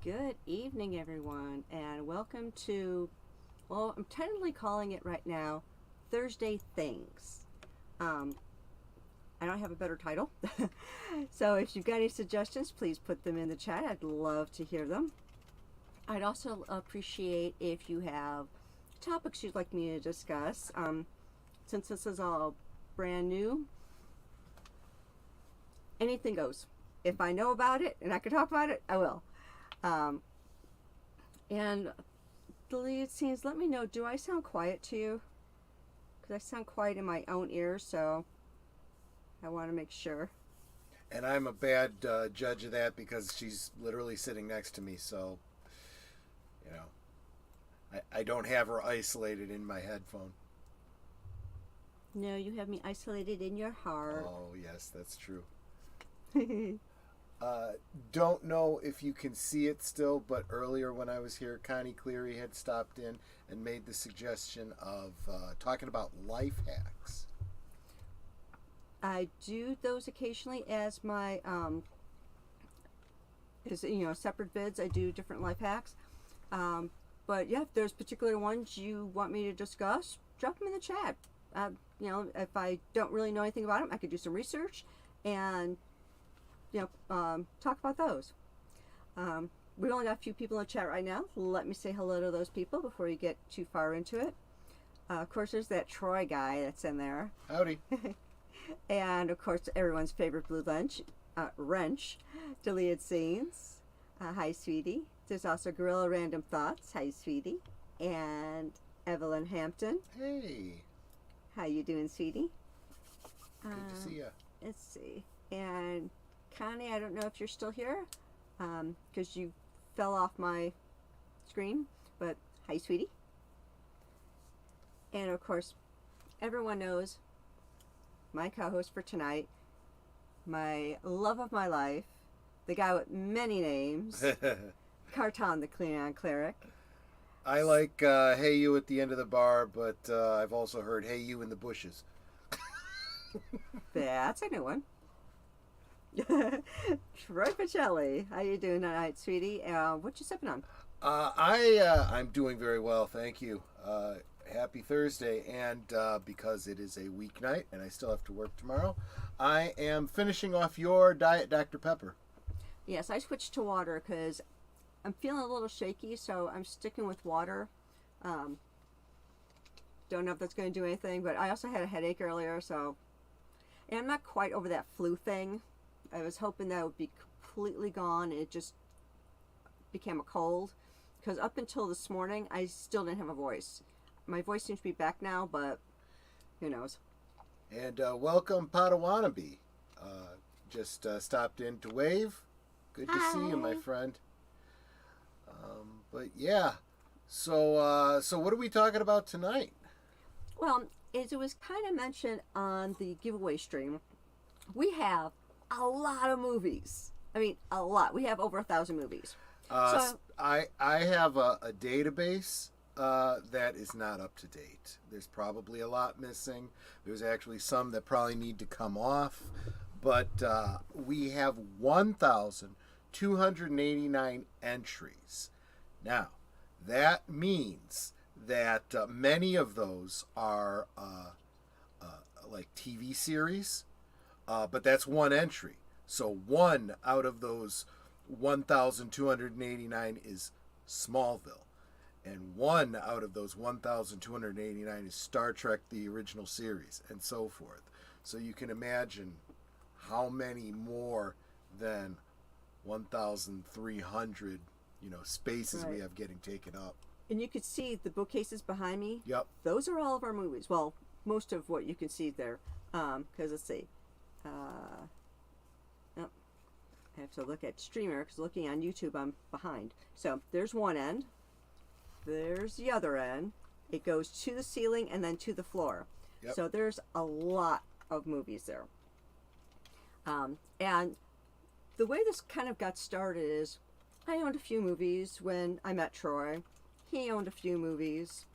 Good evening, everyone, and welcome to, well, I'm tentatively calling it right now Thursday Things. Um, I don't have a better title. So if you've got any suggestions, please put them in the chat. I'd love to hear them. I'd also appreciate if you have topics you'd like me to discuss. Since this is all brand new, anything goes. If I know about it and I can talk about it, I will. Um, and deleted scenes, let me know, do I sound quiet to you? Because I sound quiet in my own ears, so I want to make sure. And I'm a bad judge of that because she's literally sitting next to me. So, you know, I don't have her isolated in my headphone. No, you have me isolated in your heart. Oh, yes, that's true. Don't know if you can see it still, but earlier when I was here, Connie Cleary had stopped in and made the suggestion of talking about life hacks. I do those occasionally as my separate vids. I do different life hacks. But yeah, if there's particular ones you want me to discuss, drop them in the chat. If I don't really know anything about them, I could do some research and talk about those. We've only got a few people in the chat right now. Let me say hello to those people before you get too far into it. Of course, there's that Troy guy that's in there. Howdy. And of course, everyone's favorite blue wrench, deleted scenes. Hi, sweetie. There's also Gorilla Random Thoughts. Hi, sweetie. And Evelyn Hampton. Hey. How you doing, sweetie? Good to see ya. Let's see. And Connie, I don't know if you're still here because you fell off my screen, but hi, sweetie. And of course, everyone knows my co-host for tonight, my love of my life, the guy with many names, Carton the Cleon Cleric. I like hey you at the end of the bar, but I've also heard hey you in the bushes. That's a new one. Troy Pacelli, how you doing tonight, sweetie? What you sipping on? I'm doing very well, thank you. Happy Thursday, and because it is a weeknight and I still have to work tomorrow, I am finishing off your Diet Dr. Pepper. Yes, I switched to water because I'm feeling a little shaky, so I'm sticking with water. Don't know if that's going to do anything, but I also had a headache earlier, so... And I'm not quite over that flu thing. I was hoping that would be completely gone, and it just became a cold. Because up until this morning, I still didn't have a voice. My voice seems to be back now, but who knows. And welcome, Padawannabe. Just stopped in to wave. Good to see you, my friend. But yeah, so what are we talking about tonight? Well, as it was kind of mentioned on the giveaway stream, we have a lot of movies. I mean, a lot. We have over 1,000 movies. I have a database that is not up to date. There's probably a lot missing. There's actually some that probably need to come off. But we have 1,289 entries. Now, that means that many of those are like TV series, but that's one entry. So one out of those 1,289 is Smallville, and one out of those 1,289 is Star Trek, the original series, and so forth. So you can imagine how many more than 1,300 spaces Right. we have getting taken up. And you could see the bookcases behind me. Yep. Those are all of our movies. Well, most of what you can see there. Because let's see. I have to look at streamer because looking on YouTube, I'm behind. So there's one end. There's the other end. It goes to the ceiling and then to the floor. Yep. So there's a lot of movies there. And the way this kind of got started is I owned a few movies when I met Troy. He owned a few movies.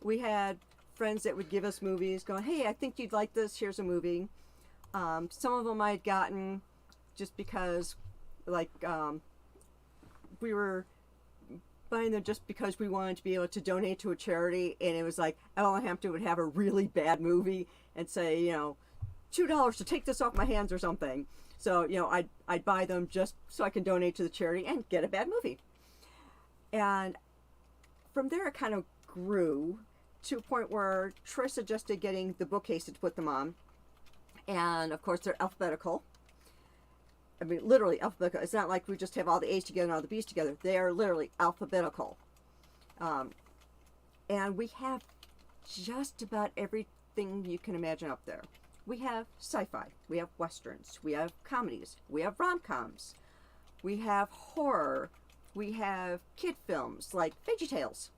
We had friends that would give us movies going, hey, I think you'd like this. Here's a movie. Some of them I had gotten just because, like, we were buying them just because we wanted to be able to donate to a charity, and it was like Ellen Hampton would have a really bad movie and say, $2 to take this off my hands or something. So, I'd buy them just so I can donate to the charity and get a bad movie. And from there, it kind of grew to a point where Troy suggested getting the bookcases to put them on. And, of course, they're alphabetical. I mean, literally alphabetical. It's not like we just have all the A's together and all the B's together. They are literally alphabetical. And we have just about everything you can imagine up there. We have sci-fi, we have westerns, we have comedies, we have rom-coms, we have horror, we have kid films like VeggieTales.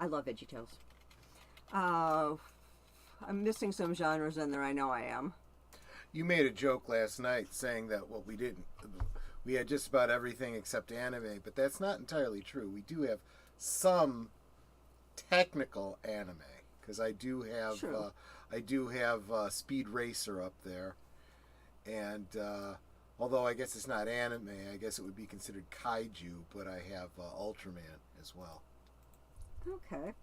I love VeggieTales. I'm missing some genres in there, I know I am. You made a joke last night saying that we had just about everything except anime, but that's not entirely true. We do have some technical anime, because I do have Speed Racer up there, and although I guess it's not anime, I guess it would be considered kaiju, but I have Ultraman as well. Okay,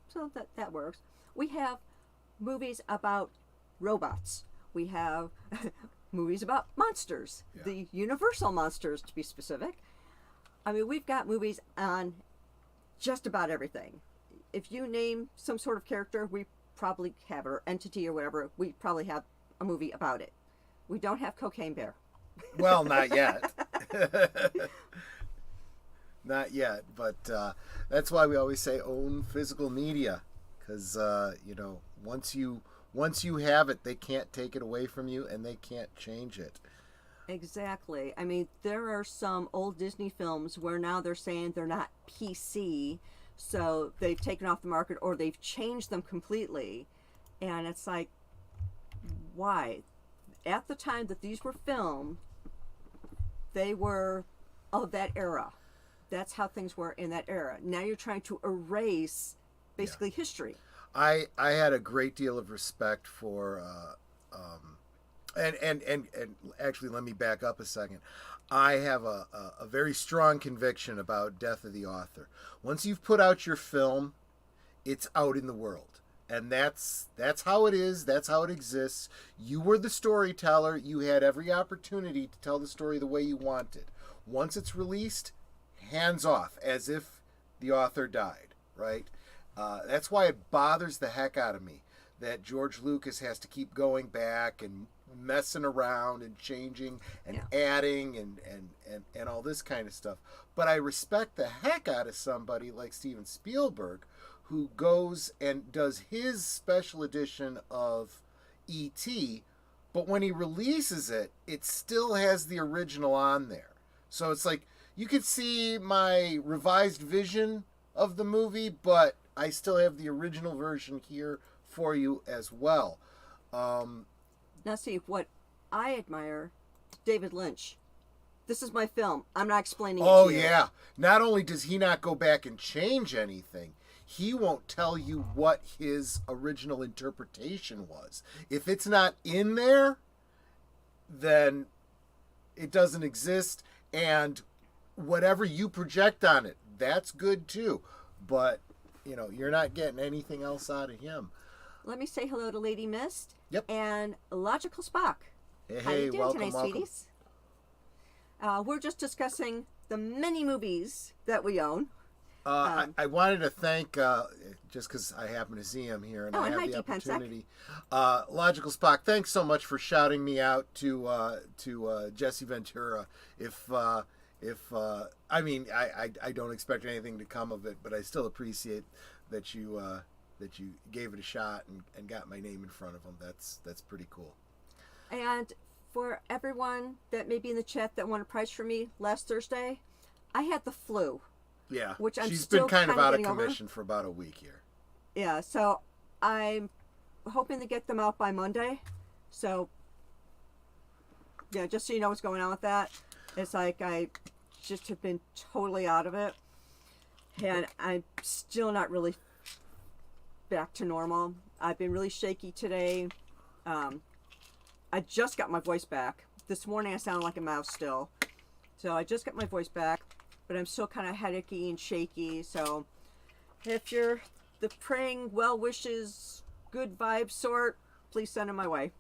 so that works. We have movies about robots. We have movies about monsters, the Universal monsters to be specific. I mean, we've got movies on just about everything. If you name some sort of character, we probably have it, or entity or whatever, we probably have a movie about it. We don't have Cocaine Bear. Well, not yet. Not yet, but that's why we always say own physical media, because once you have it, they can't take it away from you, and they can't change it. Exactly. I mean, there are some old Disney films where now they're saying they're not PC, so they've taken off the market or they've changed them completely. And it's like, why? At the time that these were filmed, they were of that era. That's how things were in that era. Now you're trying to erase basically history. I had a great deal of respect for and actually, let me back up a second. I have a very strong conviction about death of the author. Once you've put out your film, it's out in the world, and that's how it is. That's how it exists. You were the storyteller. You had every opportunity to tell the story the way you wanted. Once it's released, hands off, as if the author died. Right? That's why it bothers the heck out of me that George Lucas has to keep going back and messing around and changing and adding and all this kind of stuff. But I respect the heck out of somebody like Steven Spielberg, who goes and does his special edition of E.T., but when he releases it, it still has the original on there. So it's like, you could see my revised vision of the movie, but I still have the original version here for you as well. Now see, what I admire, David Lynch. This is my film. I'm not explaining it to you. Oh, yeah. Not only does he not go back and change anything, he won't tell you what his original interpretation was. If it's not in there, then it doesn't exist, and whatever you project on it, that's good too. But, you're not getting anything else out of him. Let me say hello to Lady Mist. Yep. And Logical Spock. Hey, How you doing welcome, tonight, welcome. sweeties? We're just discussing the many movies that we own. I wanted to thank, just because I happen to see him here and I have the opportunity. Logical Spock, thanks so much for shouting me out to Jesse Ventura. I don't expect anything to come of it, but I still appreciate that you gave it a shot and got my name in front of him. That's pretty cool. And for everyone that may be in the chat that won a prize from me last Thursday, I had the flu. Yeah, which I'm she's still been kind of out of getting commission for about a week here. Yeah, so I'm hoping to get them out by Monday. So, yeah, just so you know what's going on with that. It's like I just have been totally out of it. And I'm still not really back to normal. I've been really shaky today. I just got my voice back. This morning I sounded like a mouse still. So I just got my voice back. but I'm still kind of headachy and shaky. So if you're the praying well wishes, good vibes sort, please send them my way.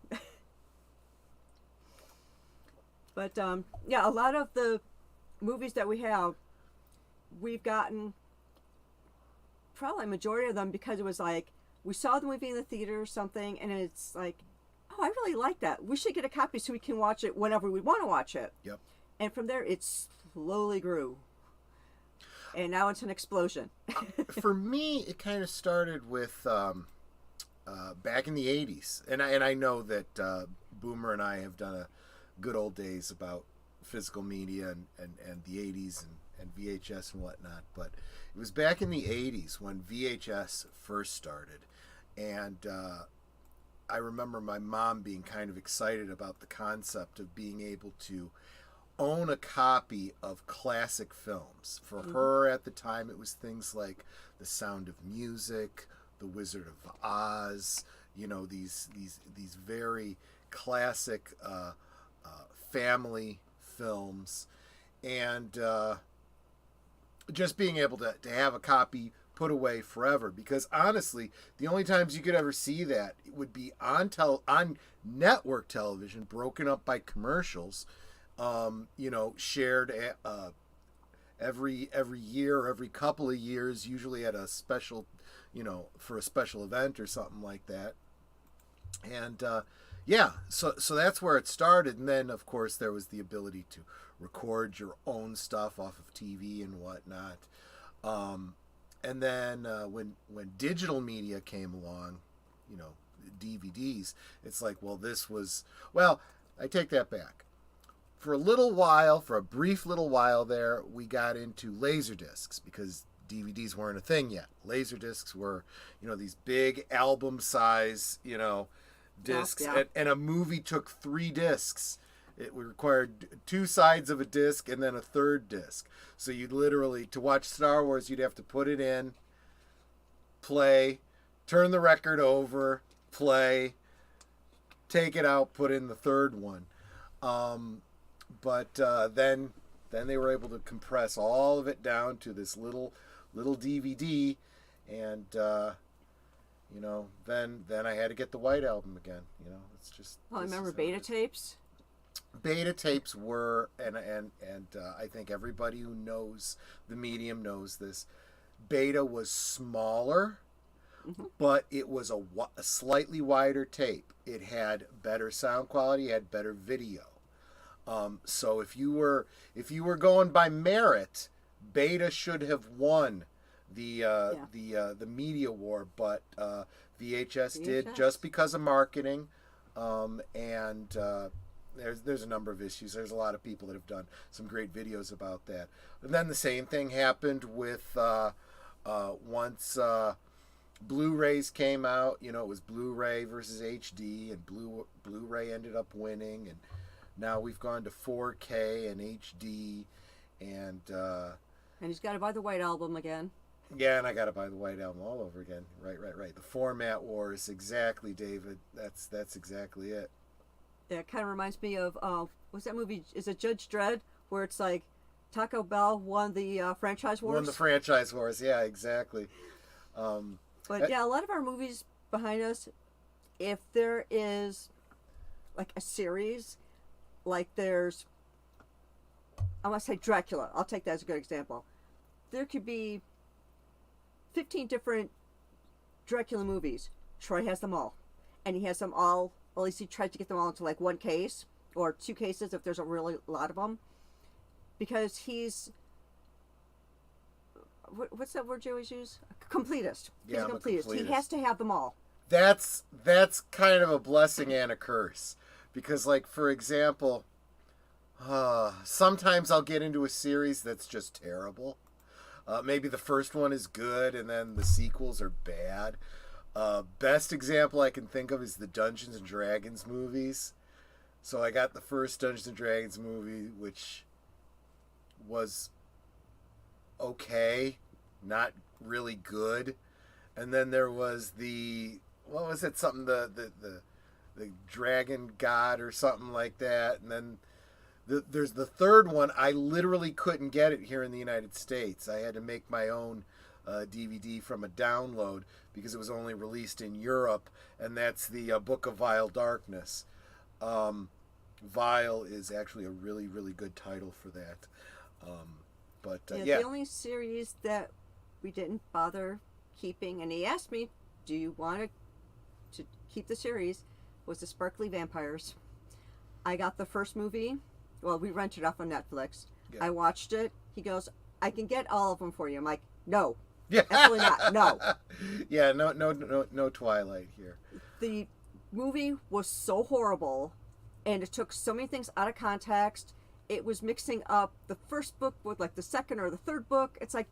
But yeah, a lot of the movies that we have, we've gotten probably a majority of them because it was like we saw the movie in the theater or something, and it's like, oh, I really like that. We should get a copy so we can watch it whenever we want to watch it. Yep. And from there, it slowly grew, and now it's an explosion. For me, it kind of started with back in the '80s, and I know that Boomer and I have done a good old days about physical media and the '80s and VHS and whatnot, but it was back in the '80s when VHS first started, and I remember my mom being kind of excited about the concept of being able to own a copy of classic films. For her at the time, it was things like The Sound of Music, The Wizard of Oz, you know, these very classic family films, and just being able to have a copy put away forever, because honestly the only times you could ever see that would be on network television, broken up by commercials, you know, shared every year or every couple of years, usually at a special, you know, for a special event or something like that. And yeah, so that's where it started. And then of course there was the ability to record your own stuff off of TV and whatnot. And then when digital media came along, you know, DVDs, it's like, well, I take that back. For a little while, for a brief little while there, we got into laser discs because DVDs weren't a thing yet. Laser discs were, you know, these big album size, you know, discs, Yeah. and a movie took 3 discs. It required 2 sides of a disc and then a third disc. So you'd literally, to watch Star Wars, you'd have to put it in, play, turn the record over, play, take it out, put in the third one. But then they were able to compress all of it down to this little DVD, and you know, then I had to get the White Album again. You know, it's just. Oh, I remember beta tapes. Beta tapes were, and I think everybody who knows the medium knows this. Beta was smaller, but it was a slightly wider tape. It had better sound quality, it had better video. So if you were going by merit, Beta should have won the media war, but VHS did, just because of marketing, and there's a number of issues. There's a lot of people that have done some great videos about that. And then the same thing happened with once Blu-rays came out. You know, it was Blu-ray versus HD, and Blu-ray ended up winning, and now we've gone to 4K and HD, and he's got to buy the White Album again. Yeah, and I got to buy the White Album all over again. Right. The format wars, exactly, David. That's exactly it. Yeah, it kind of reminds me of what's that movie? Is it Judge Dredd, where it's like Taco Bell won the franchise wars? Won the franchise wars, yeah, exactly. But yeah, a lot of our movies behind us, if there is like a series, like there's, I want to say Dracula. I'll take that as a good example. There could be 15 different Dracula movies. Troy has them all, and he has them all. At least he tried to get them all into like one case or 2 cases if there's a really lot of them, because he's what's that word you always use? A completist. He's a completist. He has to have them all. That's kind of a blessing and a curse, because like, for example, sometimes I'll get into a series that's just terrible. Maybe the first one is good and then the sequels are bad. Best example I can think of is the Dungeons and Dragons movies. So I got the first Dungeons and Dragons movie, which was okay, not really good. And then there was what was it? Something the Dragon God or something like that. And then There's the third one. I literally couldn't get it here in the United States. I had to make my own DVD from a download because it was only released in Europe, and that's the Book of Vile Darkness. Vile is actually a really, really good title for that. Yeah. The only series that we didn't bother keeping, and he asked me, do you want to keep the series, was the Sparkly Vampires. I got the first movie. Well, we rented it off on Netflix. Yeah. I watched it. He goes, I can get all of them for you. I'm like, no. Yeah. Absolutely not. No. Yeah, no Twilight here. The movie was so horrible, and it took so many things out of context. It was mixing up the first book with like the second or the third book. It's like,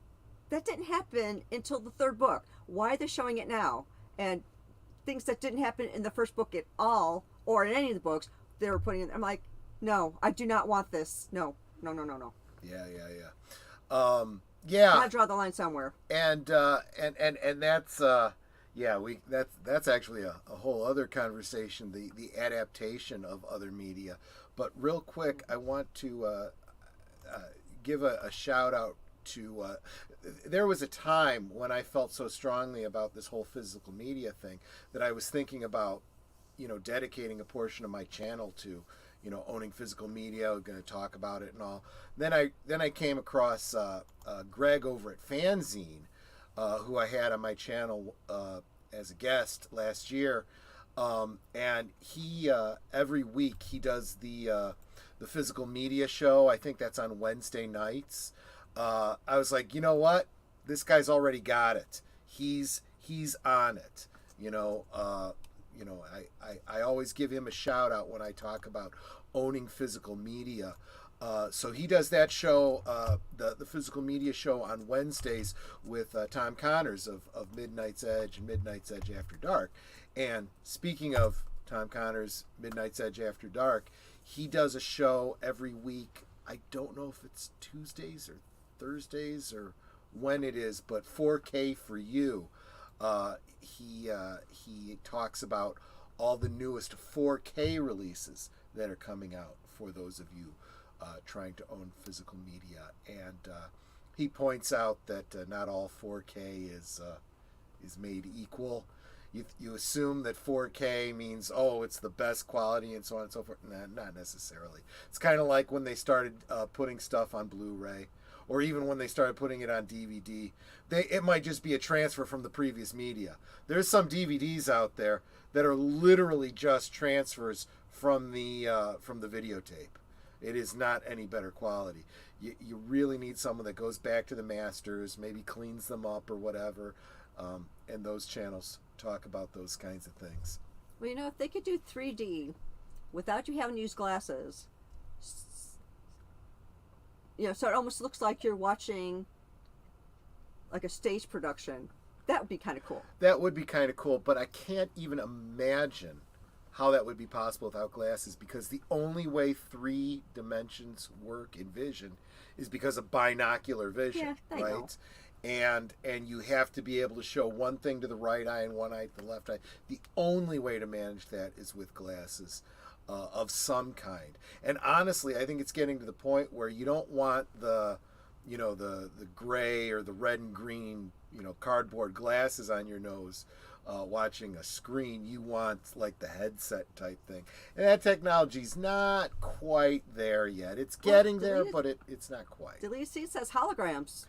that didn't happen until the third book. Why are they showing it now? And things that didn't happen in the first book at all, or in any of the books, they were putting in. I'm like, no, I do not want this. No. Yeah. Gotta draw the line somewhere. And that's that's actually a whole other conversation, the adaptation of other media. But real quick, I want to give a shout out to there was a time when I felt so strongly about this whole physical media thing that I was thinking about dedicating a portion of my channel to owning physical media. We're going to talk about it and all. Then I came across Greg over at Fanzine, who I had on my channel as a guest last year, and he every week he does the physical media show. I think that's on Wednesday nights. I was like, you know what? This guy's already got it. He's on it. I always give him a shout out when I talk about owning physical media. So he does that show, the physical media show on Wednesdays with Tom Connors of Midnight's Edge and Midnight's Edge After Dark. And speaking of Tom Connors, Midnight's Edge After Dark, he does a show every week. I don't know if it's Tuesdays or Thursdays or when it is, but 4K for You. He talks about all the newest 4K releases that are coming out for those of you trying to own physical media, and he points out that not all 4K is made equal. You assume that 4K means it's the best quality and so on and so forth. Nah, not necessarily. It's kind of like when they started putting stuff on Blu-ray, or even when they started putting it on DVD. It might just be a transfer from the previous media. There's some DVDs out there that are literally just transfers from the videotape. It is not any better quality. You really need someone that goes back to the masters, maybe cleans them up or whatever, and those channels talk about those kinds of things. Well, if they could do 3D without you having to use glasses, so it almost looks like you're watching like a stage production. That would be kind of cool. That would be kind of cool, but I can't even imagine how that would be possible without glasses, because the only way 3 dimensions work in vision is because of binocular vision, right? Know. And you have to be able to show one thing to the right eye and one eye to the left eye. The only way to manage that is with glasses of some kind. And honestly, I think it's getting to the point where you don't want the gray or the red and green, cardboard glasses on your nose watching a screen. You want like the headset type thing. And that technology's not quite there yet. It's getting there, but it's not quite. Deleted Scene says holograms.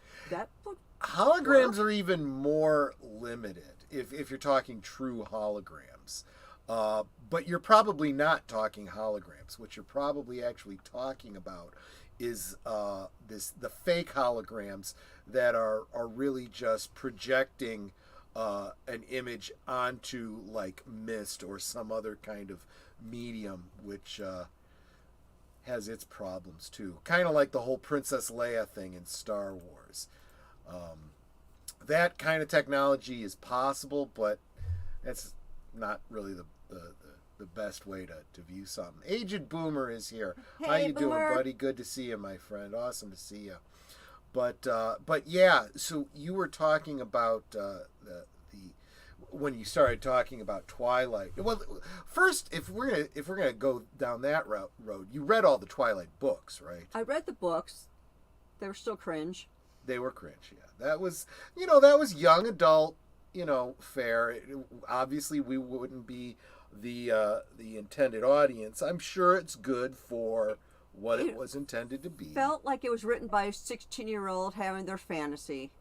Holograms are even more limited if you're talking true holograms. But you're probably not talking holograms. What you're probably actually talking about is the fake holograms that are really just projecting an image onto like mist or some other kind of medium, which has its problems too. Kind of like the whole Princess Leia thing in Star Wars. That kind of technology is possible, but that's not really the best way to view something. Aged Boomer is here. Hey, how you Boomer. doing, buddy? Good to see you, my friend. Awesome to see you. But yeah, so you were talking about when you started talking about Twilight. Well, first, if we're gonna go down that road, you read all the Twilight books, right? I read the books. They were still cringe. They were cringe. Yeah, that was that was young adult fare. Obviously, we wouldn't be the intended audience. I'm sure it's good for what it was intended to be. Felt like it was written by a 16-year-old having their fantasy.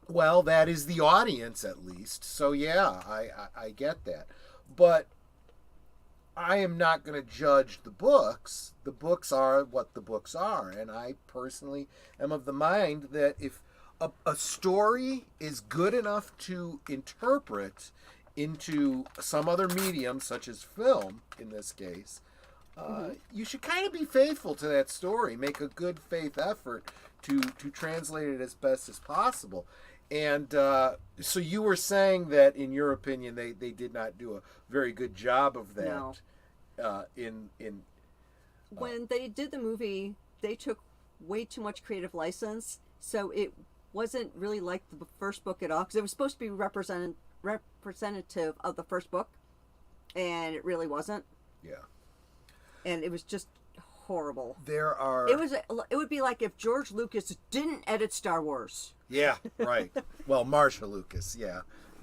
Well, that is the audience, at least. So yeah, I get that, but I am not going to judge the books. The books are what the books are, and I personally am of the mind that if a story is good enough to interpret into some other medium, such as film in this case, you should kind of be faithful to that story. Make a good faith effort to translate it as best as possible. And so you were saying that, in your opinion, they did not do a very good job of that. No. When they did the movie, they took way too much creative license, so it wasn't really like the first book at all, because it was supposed to be representative of the first book, and it really wasn't. Yeah. And it was just horrible. It would be like if George Lucas didn't edit Star Wars. Yeah, right. Well, Marsha Lucas, yeah.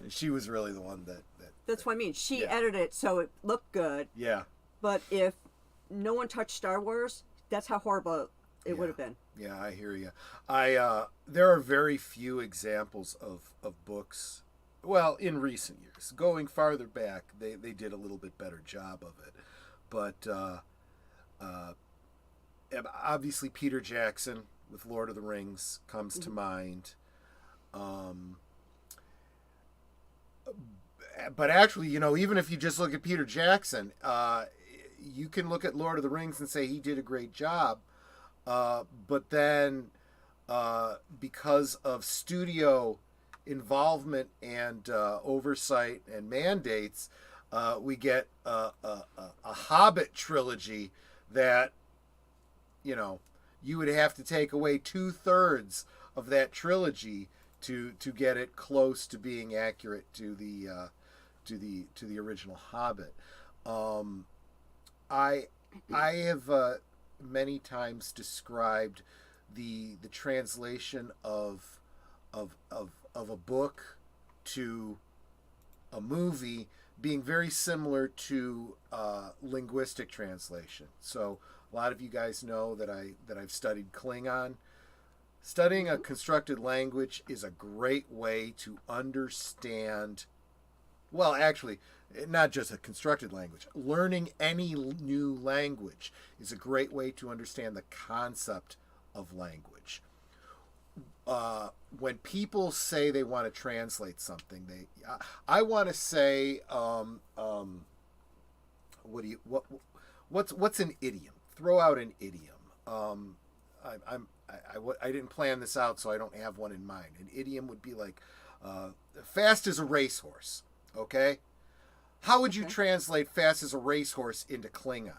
She was really the one that That's what I mean. She edited it so it looked good. Yeah. But if no one touched Star Wars, that's how horrible it would have been. Yeah, I hear you. There are very few examples of books. Well, in recent years, going farther back, they did a little bit better job of it. But obviously, Peter Jackson with Lord of the Rings comes to mind. But actually, even if you just look at Peter Jackson, you can look at Lord of the Rings and say he did a great job. But then, because of studio involvement and oversight and mandates, we get a Hobbit trilogy that, you would have to take away 2/3 of that trilogy to get it close to being accurate to the original Hobbit. I have many times described the translation of a book to a movie being very similar to linguistic translation. So a lot of you guys know that I've studied Klingon. Studying a constructed language is a great way to understand, well, actually, not just a constructed language. Learning any new language is a great way to understand the concept of language. When people say they want to translate something, I want to say, what's an idiom? Throw out an idiom. I didn't plan this out, so I don't have one in mind. An idiom would be like, fast as a racehorse. Okay? How would you translate fast as a racehorse into Klingon?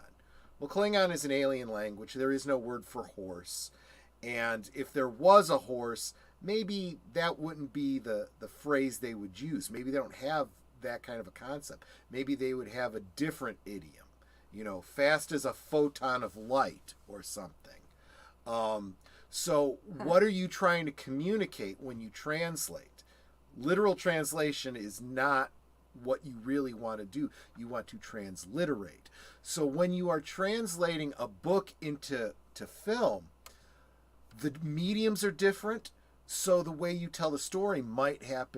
Well, Klingon is an alien language. There is no word for horse. And if there was a horse, maybe that wouldn't be the phrase they would use. Maybe they don't have that kind of a concept. Maybe they would have a different idiom. Fast as a photon of light or something. So what are you trying to communicate when you translate? Literal translation is not what you really want to do. You want to transliterate. So when you are translating a book into film, the mediums are different, so the way you tell the story might have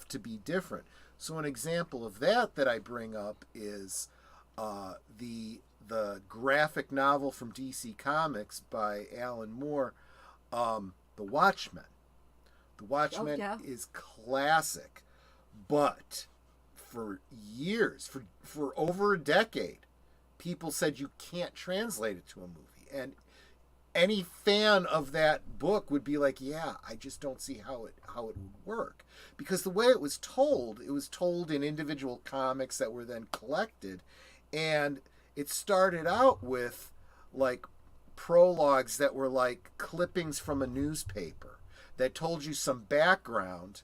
to be different. So an example of that I bring up is the graphic novel from DC Comics by Alan Moore, The Watchmen. The Watchmen is classic, but for years, for over a decade, people said you can't translate it to a movie. And any fan of that book would be like, yeah, I just don't see how it would work. Because the way it was told in individual comics that were then collected, and it started out with like prologues that were like clippings from a newspaper that told you some background,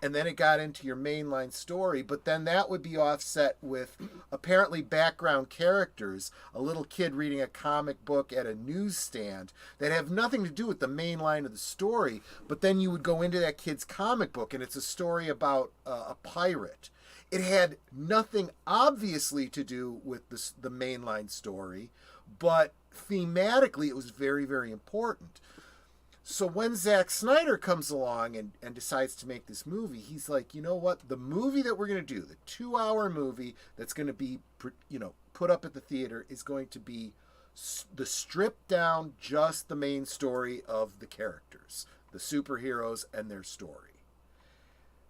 and then it got into your mainline story, but then that would be offset with apparently background characters, a little kid reading a comic book at a newsstand that have nothing to do with the main line of the story, but then you would go into that kid's comic book and it's a story about a pirate. It had nothing obviously to do with the mainline story, but thematically it was very, very important. So when Zack Snyder comes along and decides to make this movie, he's like, you know what? The movie that we're going to do, the 2-hour movie that's going to be, put up at the theater is going to be the stripped down, just the main story of the characters, the superheroes and their story.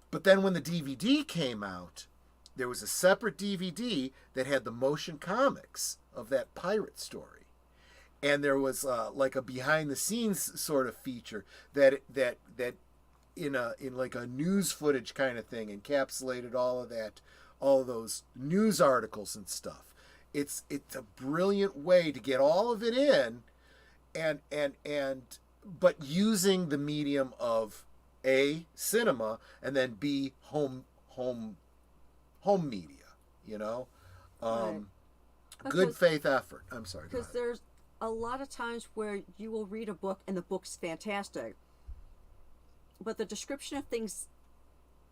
But then when the DVD came out, there was a separate DVD that had the motion comics of that pirate story. And there was like a behind the scenes sort of feature that in like a news footage kind of thing encapsulated all of those news articles and stuff. It's a brilliant way to get all of it in, but using the medium of A, cinema, and then B, home media. Right. Good faith effort. I'm sorry. Because there's a lot of times where you will read a book and the book's fantastic, but the description of things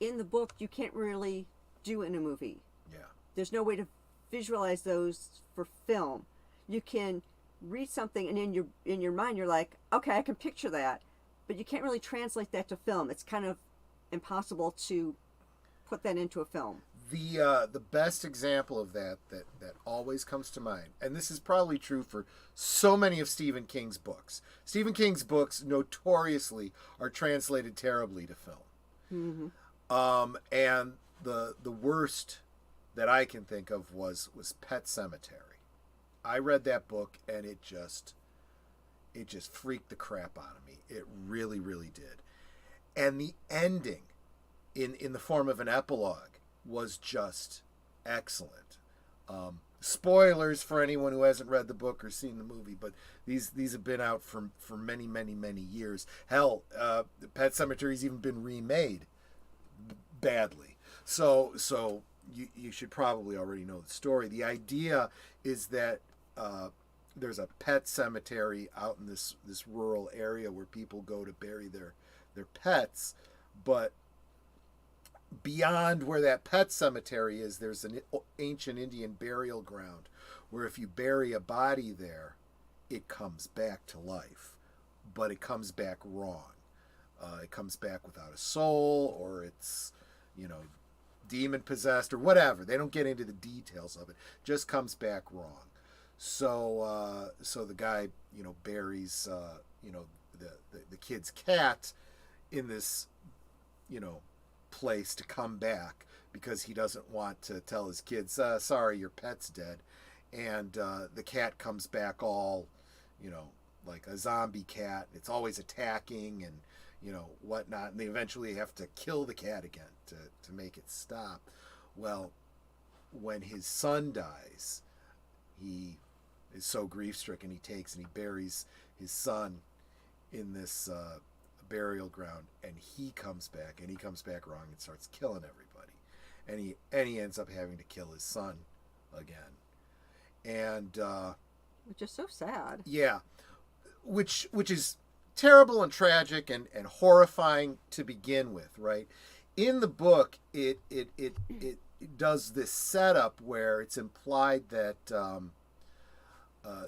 in the book you can't really do in a movie. Yeah. There's no way to visualize those for film. You can read something and in your mind you're like, okay, I can picture that, but you can't really translate that to film. It's kind of impossible to put that into a film. The best example of that always comes to mind, and this is probably true for so many of Stephen King's books. Stephen King's books notoriously are translated terribly to film. Mm-hmm. And the worst that I can think of was Pet Sematary. I read that book and it just freaked the crap out of me. It really, really did. And the ending in the form of an epilogue was just excellent. Spoilers for anyone who hasn't read the book or seen the movie, but these have been out for many, many, many years. Hell, Pet Sematary's even been remade badly. So you should probably already know the story. The idea is that there's a pet cemetery out in this rural area where people go to bury their pets, but beyond where that pet cemetery is, there's an ancient Indian burial ground where if you bury a body there, it comes back to life, but it comes back wrong. It comes back without a soul, or it's, demon possessed or whatever. They don't get into the details of it. Just comes back wrong. So the guy, buries, the kid's cat in this, place to come back because he doesn't want to tell his kids, sorry, your pet's dead. And the cat comes back all, like a zombie cat. It's always attacking and, whatnot. And they eventually have to kill the cat again to make it stop. Well, when his son dies, he is so grief-stricken, he takes and he buries his son in this burial ground, and he comes back wrong and starts killing everybody, and he ends up having to kill his son again, and which is so sad. Yeah, which is terrible and tragic and horrifying to begin with, right? In the book, it does this setup where it's implied that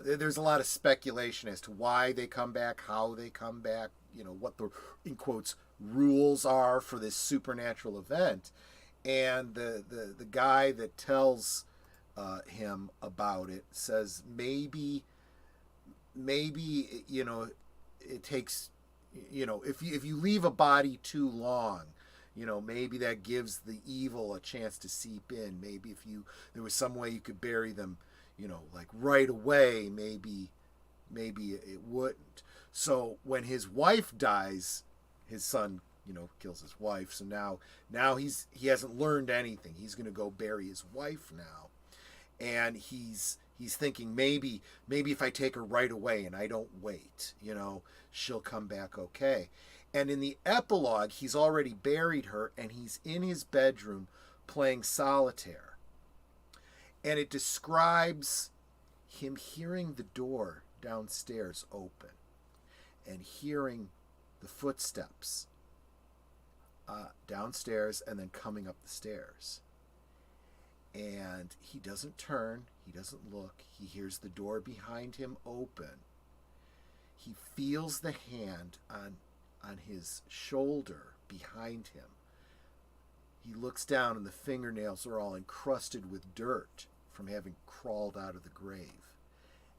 there's a lot of speculation as to why they come back, how they come back, what the, in quotes, rules are for this supernatural event. And the guy that tells him about it says maybe it takes, if you leave a body too long, maybe that gives the evil a chance to seep in. Maybe if there was some way you could bury them, like right away, maybe it wouldn't. So when his wife dies, his son, kills his wife. So now he hasn't learned anything. He's going to go bury his wife now, and he's He's thinking maybe if I take her right away and I don't wait, she'll come back okay. And in the epilogue, he's already buried her and he's in his bedroom playing solitaire. And it describes him hearing the door downstairs open and hearing the footsteps downstairs and then coming up the stairs. And he doesn't turn, he doesn't look, he hears the door behind him open. He feels the hand on his shoulder behind him. He looks down and the fingernails are all encrusted with dirt from having crawled out of the grave.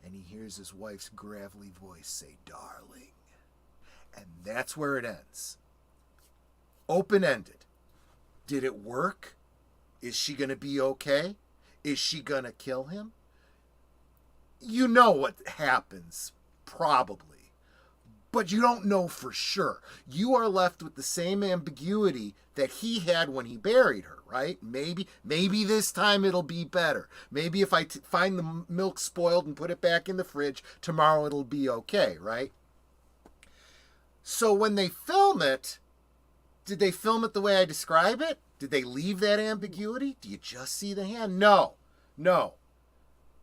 And he hears his wife's gravelly voice say, "Darling." And that's where it ends. Open-ended. Did it work? Is she going to be okay? Is she going to kill him? You know what happens, probably. But you don't know for sure. You are left with the same ambiguity that he had when he buried her, right? Maybe this time it'll be better. Maybe if I find the milk spoiled and put it back in the fridge, tomorrow it'll be okay, right? So when they film it, did they film it the way I describe it? Did they leave that ambiguity? Do you just see the hand? No.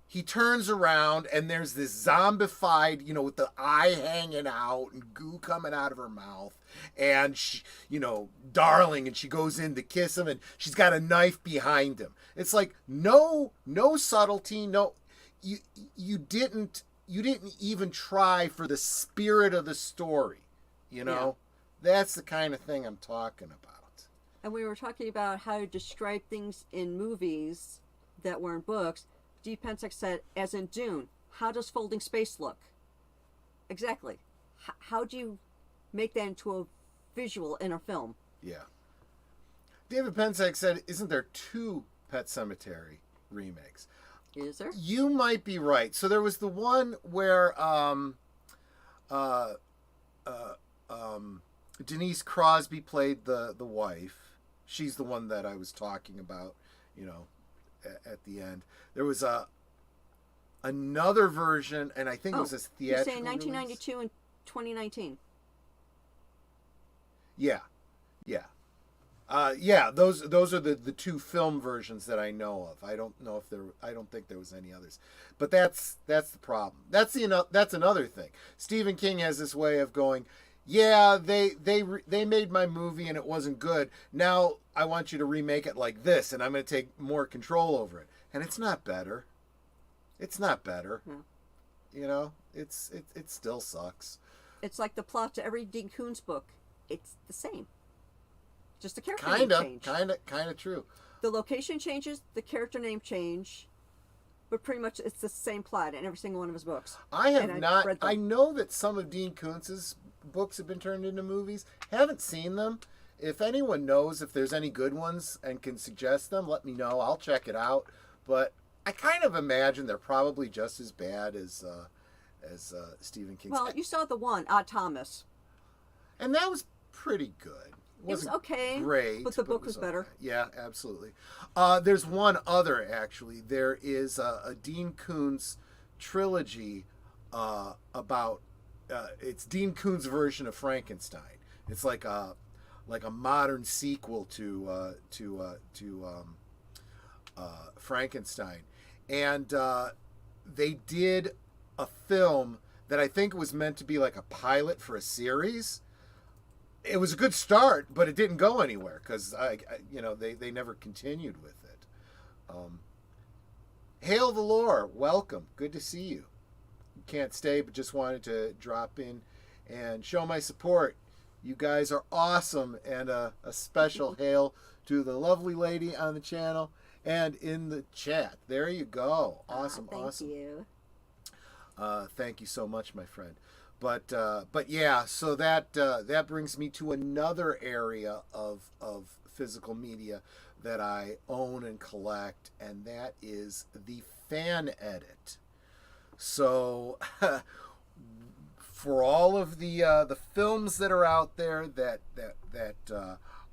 He turns around and there's this zombified, with the eye hanging out and goo coming out of her mouth. And she, darling, and she goes in to kiss him and she's got a knife behind him. It's like no subtlety, no, you didn't even try for the spirit of the story, Yeah. That's the kind of thing I'm talking about. And we were talking about how to describe things in movies that were in books. D. Pensick said, as in Dune, how does folding space look? Exactly. How do you make that into a visual in a film? Yeah. David Pensick said, isn't there 2 Pet Sematary remakes? Is there? You might be right. So there was the one where Denise Crosby played the wife. She's the one that I was talking about, at the end. There was another version, and I think it was a theatrical. You're saying 1992 and 2019. Yeah. Those are the 2 film versions that I know of. I don't think there was any others. But that's the problem. That's another thing. Stephen King has this way of going, yeah, they made my movie and it wasn't good. Now I want you to remake it like this, and I'm going to take more control over it. And it's not better. It's not better. Yeah. It still sucks. It's like the plot to every Dean Koontz book. It's the same. Just the character name change. Kind of true. The location changes, the character name change, but pretty much it's the same plot in every single one of his books. I know that some of Dean Koontz's books have been turned into movies. Haven't seen them. If anyone knows if there's any good ones and can suggest them, let me know. I'll check it out. But I kind of imagine they're probably just as bad as Stephen King's. Well, you saw the one, Odd Thomas. And that was pretty good. It was okay, great, but the book was better. Okay. Yeah, absolutely. There's one other, actually. There is a Dean Koontz trilogy about... it's Dean Koontz' version of Frankenstein. It's like a modern sequel to Frankenstein. And they did a film that I think was meant to be like a pilot for a series. It was a good start, but it didn't go anywhere because they never continued with it. Hail the Lore, welcome, good to see you. Can't stay, but just wanted to drop in and show my support. You guys are awesome, and a special hail to the lovely lady on the channel and in the chat. There you go. Awesome. Thank you. Thank you so much, my friend. But yeah, so that brings me to another area of physical media that I own and collect, and that is the fan edit. So for all of the films that are out there that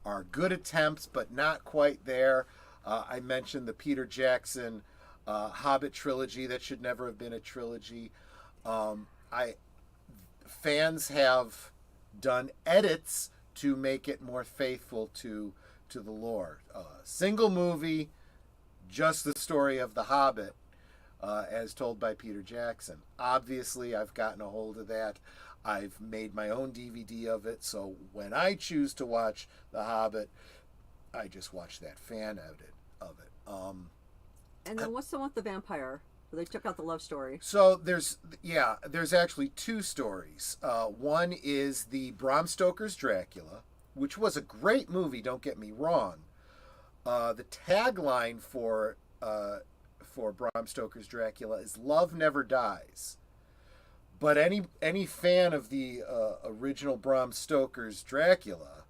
are good attempts but not quite there, I mentioned the Peter Jackson Hobbit trilogy that should never have been a trilogy. I Fans have done edits to make it more faithful to the lore. Single movie, just the story of the Hobbit, as told by Peter Jackson. Obviously, I've gotten a hold of that. I've made my own DVD of it, so when I choose to watch The Hobbit, I just watch that fan edit of it. And then what's the one with the vampire? Where they took out the love story. So there's actually two stories. One is the Bram Stoker's Dracula, which was a great movie. Don't get me wrong. The tagline for Bram Stoker's Dracula is "Love Never Dies." But any fan of the original Bram Stoker's Dracula,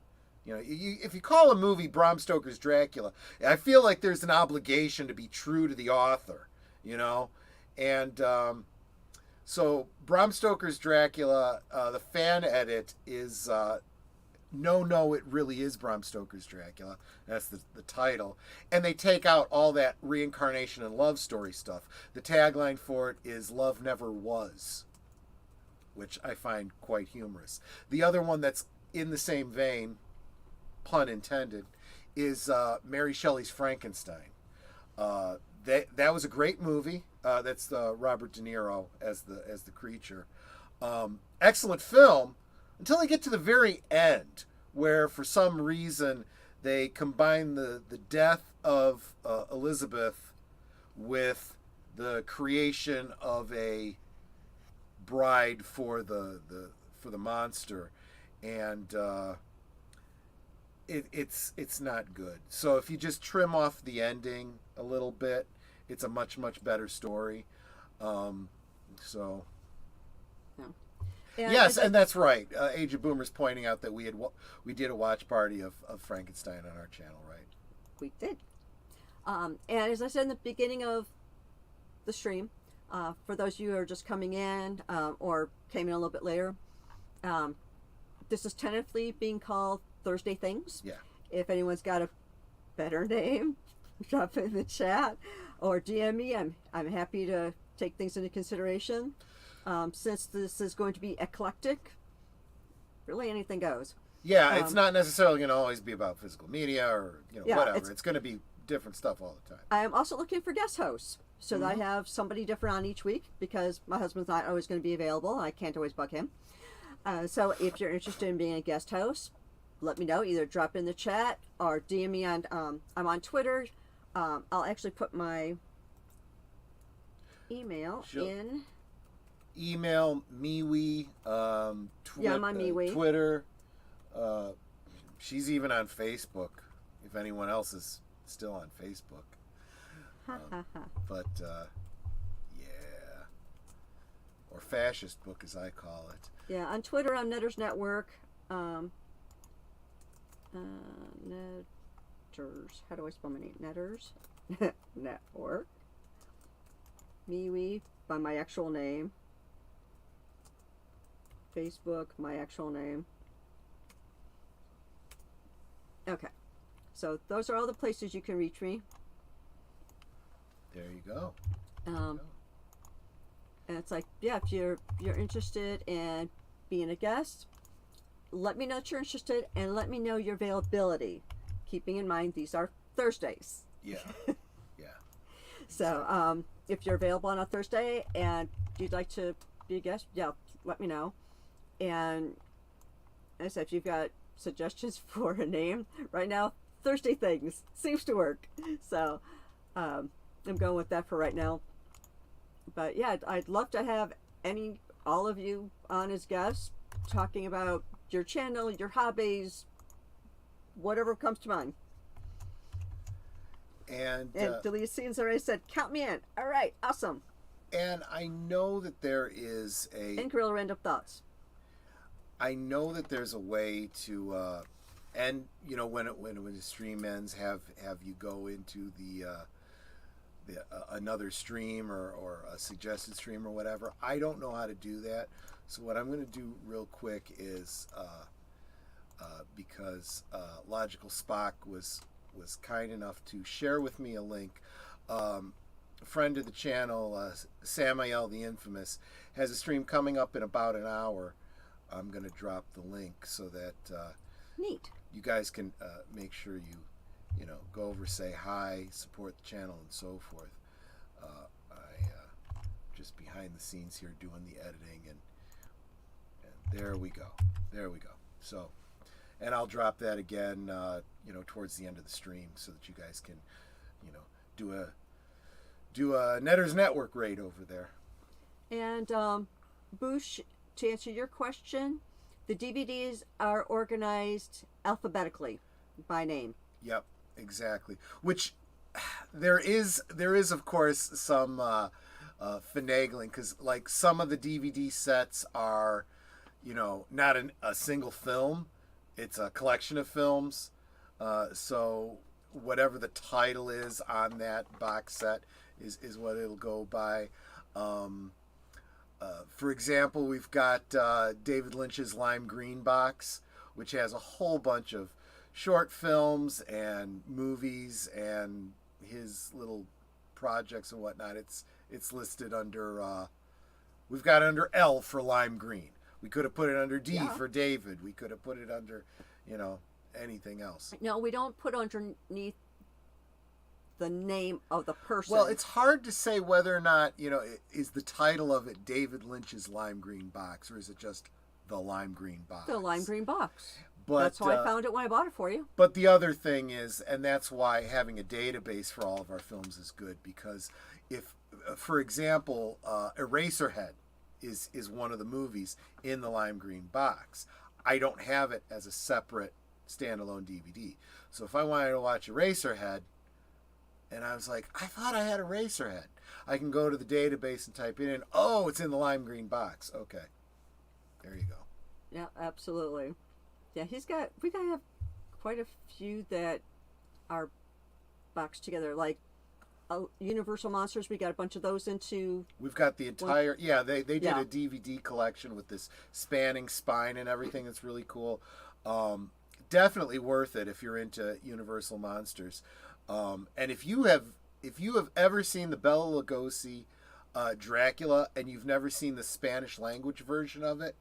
if you call a movie Bram Stoker's Dracula, I feel like there's an obligation to be true to the author, and so Bram Stoker's Dracula, the fan edit is no, it really is Bram Stoker's Dracula. That's the title. And they take out all that reincarnation and love story stuff. The tagline for it is "Love Never Was," which I find quite humorous. The other one that's in the same vein, pun intended, is Mary Shelley's Frankenstein. That was a great movie. That's Robert De Niro as the creature. Excellent film until they get to the very end, where for some reason they combine the death of Elizabeth with the creation of a bride for the monster, and it's not good. So if you just trim off the ending a little bit, it's a much better story. So And yes, and that's right. Age of Boomers pointing out that we did a watch party of Frankenstein on our channel, right? we did. And as I said in the beginning of the stream, for those of you who are just coming in or came in a little bit later, this is tentatively being called Thursday Things. Yeah. If anyone's got a better name, drop it in the chat or DM me. I'm happy to take things into consideration. Since this is going to be eclectic, really anything goes. Yeah, it's not necessarily going to always be about physical media or whatever. It's going to be different stuff all the time. I am also looking for guest hosts so that I have somebody different on each week because my husband's not always going to be available. I can't always bug him. So if you're interested in being a guest host, let me know. Either drop in the chat or DM me on. I'm on Twitter. I'll actually put my email in. Email MeWe. I'm on MeWe. Twitter. She's even on Facebook. If anyone else is still on Facebook. But yeah, or fascist book as I call it. Yeah, on Twitter I'm Netters Network. Netters. How do I spell my name? Netters Network. MeWe by my actual name. Facebook, my actual name. Okay, so those are all the places you can reach me. There you go. And it's like, yeah, if you're interested in being a guest, let me know that you're interested and let me know your availability. Keeping in mind these are Thursdays. Yeah. Yeah. So if you're available on a Thursday and you'd like to be a guest, yeah, let me know. And as I said, if you've got suggestions for a name right now, Thursday Things seems to work. So I'm going with that for right now. But yeah, I'd love to have all of you on as guests talking about your channel, your hobbies, whatever comes to mind. And Delia Scenes already said, count me in. All right, awesome. And I know that there is And Gorilla Random Thoughts. I know that there's a way to, and when the stream ends, have you go into the another stream or a suggested stream or whatever. I don't know how to do that, so what I'm going to do real quick is because Logical Spock was kind enough to share with me a link. friend of the channel, Samael the Infamous, has a stream coming up in about an hour. I'm going to drop the link so that Neat. you guys can make sure you know, go over, say hi, support the channel, and so forth. I just behind the scenes here doing the editing, and there we go. There we go. So, and I'll drop that again, you know, towards the end of the stream so that you guys can, you know, do a Netters Network raid over there. And Boosh, to answer your question, the DVDs are organized alphabetically by name. Yep, exactly. Which there is of course some finagling, because like some of the DVD sets are, you know, not a single film, it's a collection of films. So whatever the title is on that box set is what it'll go by. For example, we've got David Lynch's Lime Green box, which has a whole bunch of short films and movies and his little projects and whatnot. It's listed under, we've got under L for Lime Green. We could have put it under D for David. We could have put it under, you know, anything else. No, we don't put underneath the name of the person. Well, it's hard to say whether or not, you know, is the title of it David Lynch's Lime Green box, or is it just the Lime Green box? The Lime Green box. But, that's how I found it when I bought it for you. But the other thing is, and that's why having a database for all of our films is good, because if, for example, Eraserhead is one of the movies in the Lime Green box, I don't have it as a separate standalone DVD. So if I wanted to watch Eraserhead, and I was like, I thought I had Eraserhead, I can go to the database and type it in. Oh, it's in the Lime Green box. Okay, there you go. Yeah, absolutely. Yeah, we gotta have quite a few that are boxed together. Like Universal Monsters, we got a bunch of those into. We've got the entire, they did a DVD collection with this spanning spine and everything. It's really cool. Definitely worth it if you're into Universal Monsters. And if you have ever seen the Bela Lugosi Dracula and you've never seen the Spanish language version of it,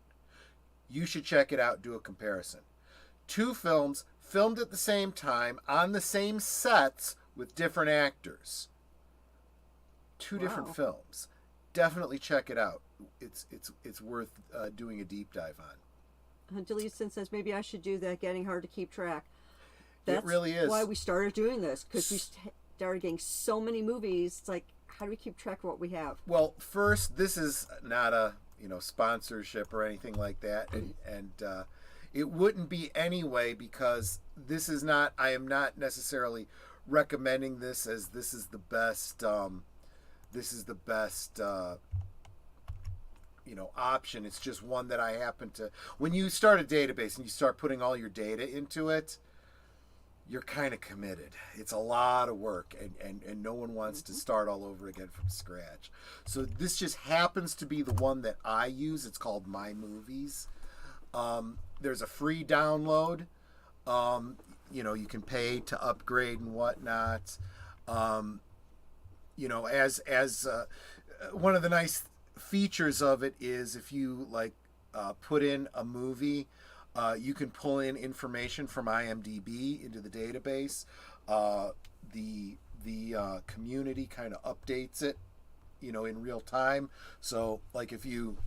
you should check it out, do a comparison. 2 films filmed at the same time on the same sets with different actors. 2 different films. Definitely check it out. It's worth doing a deep dive on. Deleaston says maybe I should do that. Getting hard to keep track. That's it really is. Why we started doing this, because we started getting so many movies. It's like, how do we keep track of what we have? Well, first, this is not a sponsorship or anything like that, and it wouldn't be anyway, because this is not. I am not necessarily recommending this as this is the best. This is the best. Option. It's just one that I happen to. When you start a database and you start putting all your data into it, you're kind of committed. It's a lot of work, and no one wants to start all over again from scratch. So this just happens to be the one that I use. It's called My Movies. There's a free download. You can pay to upgrade and whatnot. As one of the nice features of it is if you put in a movie, you can pull in information from IMDb into the database. The community kind of updates it, in real time. So if you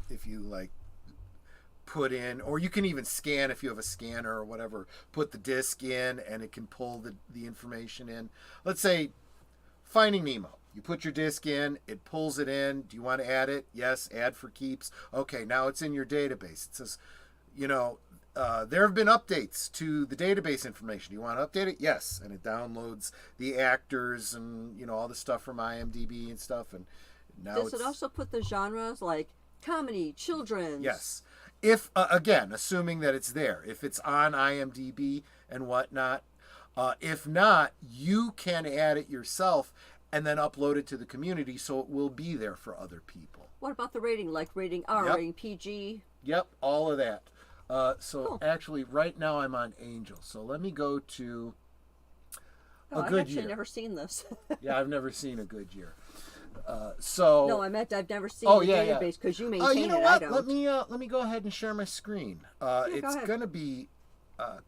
put in, or you can even scan if you have a scanner or whatever, put the disc in and it can pull the information in. Let's say Finding Nemo. You put your disc in, it pulls it in. Do you want to add it? Yes, add for keeps. Okay, now it's in your database. It says, there have been updates to the database information. Do you want to update it? Yes. And it downloads the actors and, all the stuff from IMDb and stuff. And now Does it also put the genres like comedy, children's? Yes. If, again, assuming that it's there. If it's on IMDb and whatnot. If not, you can add it yourself and then upload it to the community so it will be there for other people. What about the rating? Like rating R, rating PG? Yep, all of that. Cool. Actually, right now I'm on Angel. So let me go to A Good Year. I've actually never seen this. Yeah, I've never seen A Good Year. So No, I meant I've never seen Oh, the yeah, yeah. database because you maintain you know it. what? I don't. Let me go ahead and share my screen. Go It's ahead. gonna be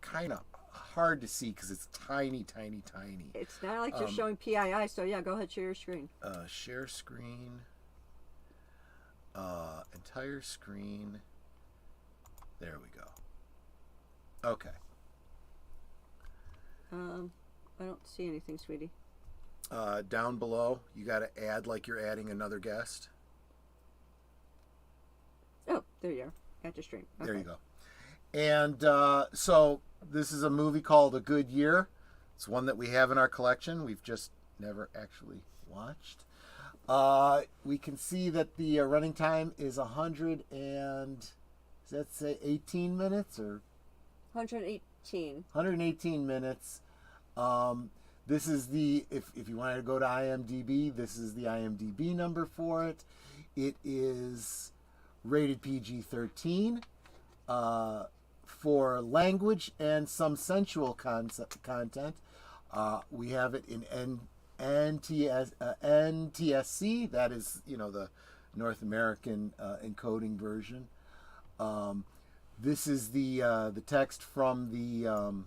kind of hard to see because it's tiny, tiny, tiny. It's not like you're showing PII, so yeah, go ahead, share your screen. Share screen. Entire screen. There we go. Okay. I don't see anything, sweetie. Down below, you got to add like you're adding another guest. Oh, there you are. Got your stream. Okay. There you go. And so this is a movie called A Good Year. It's one that we have in our collection. We've just never actually watched. We can see that the running time is 100 and, does that say 18 minutes or? 118. 118 minutes. This is the, if you wanted to go to IMDb, this is the IMDb number for it. It is rated PG-13 for language and some sensual content. We have it in NTSC, that is, the North American encoding version. This is the text from the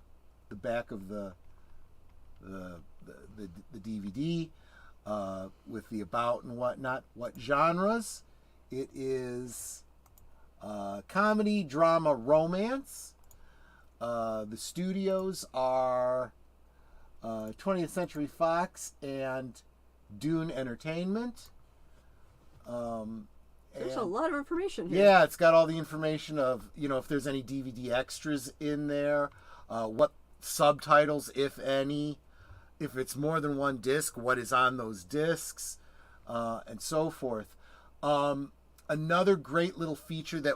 back of the DVD with the about and whatnot. What genres? It is comedy, drama, romance. The studios are 20th Century Fox and Dune Entertainment. There's a lot of information here. Yeah, it's got all the information of, if there's any DVD extras in there, what subtitles, if any, if it's more than one disc, what is on those discs, and so forth. Another great little feature that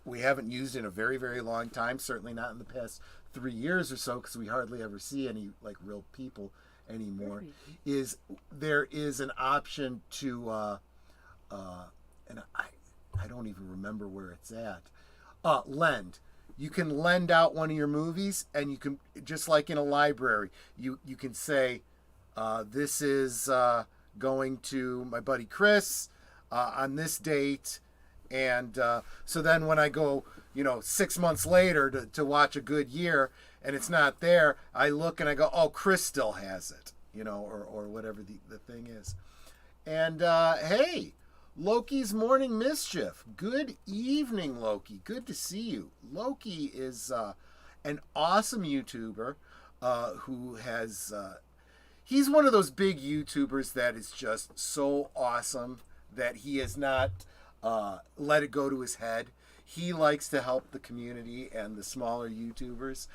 we haven't used in a very, very long time, certainly not in the past 3 years or so, because we hardly ever see any like real people anymore, is there is an option to, and I don't even remember where it's at, lend. You can lend out one of your movies, and you can, just like in a library, you can say, this is going to my buddy Chris on this date. And so then when I go, 6 months later to watch A Good Year and it's not there, I look and I go, oh, Chris still has it, or whatever the thing is. And hey, Loki's Morning Mischief. Good evening, Loki. Good to see you. Loki is an awesome YouTuber who has... he's one of those big YouTubers that is just so awesome that he has not let it go to his head. He likes to help the community and the smaller YouTubers.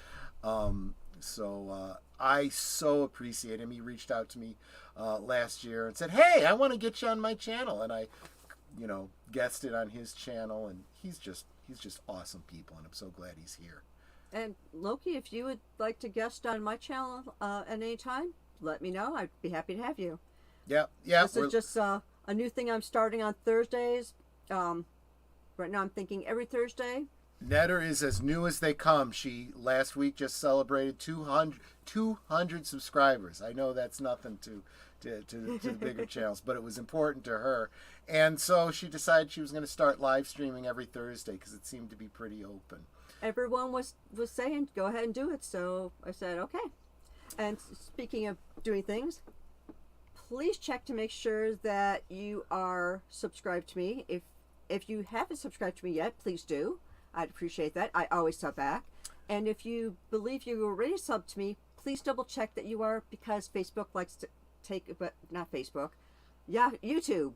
So I so appreciate him. He reached out to me last year and said, hey, I want to get you on my channel. And I, guested on his channel, and he's just awesome people, and I'm so glad he's here. And Loki, if you would like to guest on my channel at any time, let me know. I'd be happy to have you. Yeah. This is just a new thing I'm starting on Thursdays. Right now I'm thinking every Thursday. Netter is as new as they come. She last week just celebrated 200 subscribers. I know that's nothing to the bigger channels, but it was important to her. And so she decided she was going to start live streaming every Thursday because it seemed to be pretty open. Everyone was saying, go ahead and do it. So I said, okay. And speaking of doing things, please check to make sure that you are subscribed to me. If you haven't subscribed to me yet, please do. I'd appreciate that. I always sub back. And if you believe you already subbed to me, please double check that you are, because Facebook likes to not Facebook. Yeah, YouTube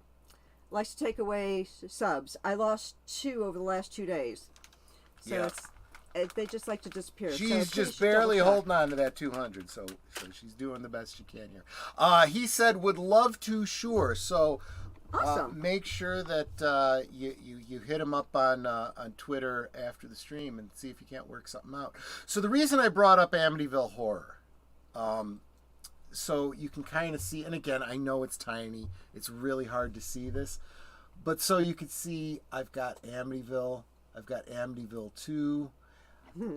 likes to take away subs. I lost 2 over the last 2 days. So they just like to disappear. She's just barely holding on to that 200, so she's doing the best she can here. He said, would love to, sure. So awesome. Make sure that you hit him up on Twitter after the stream and see if you can't work something out. So the reason I brought up Amityville Horror, so you can kind of see, and again, I know it's tiny, it's really hard to see this, but so you can see I've got Amityville, I've got Amityville 2,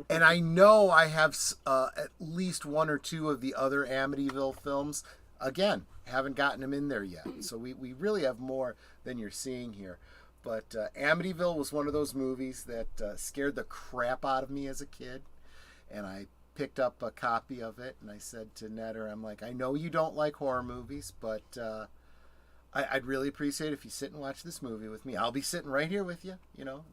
and I know I have at least 1 or 2 of the other Amityville films. again, haven't gotten them in there yet. So we really have more than you're seeing here. But Amityville was one of those movies that scared the crap out of me as a kid. And I picked up a copy of it, and I said to Netter, I'm like, I know you don't like horror movies, but I'd really appreciate it if you sit and watch this movie with me. I'll be sitting right here with you. You know,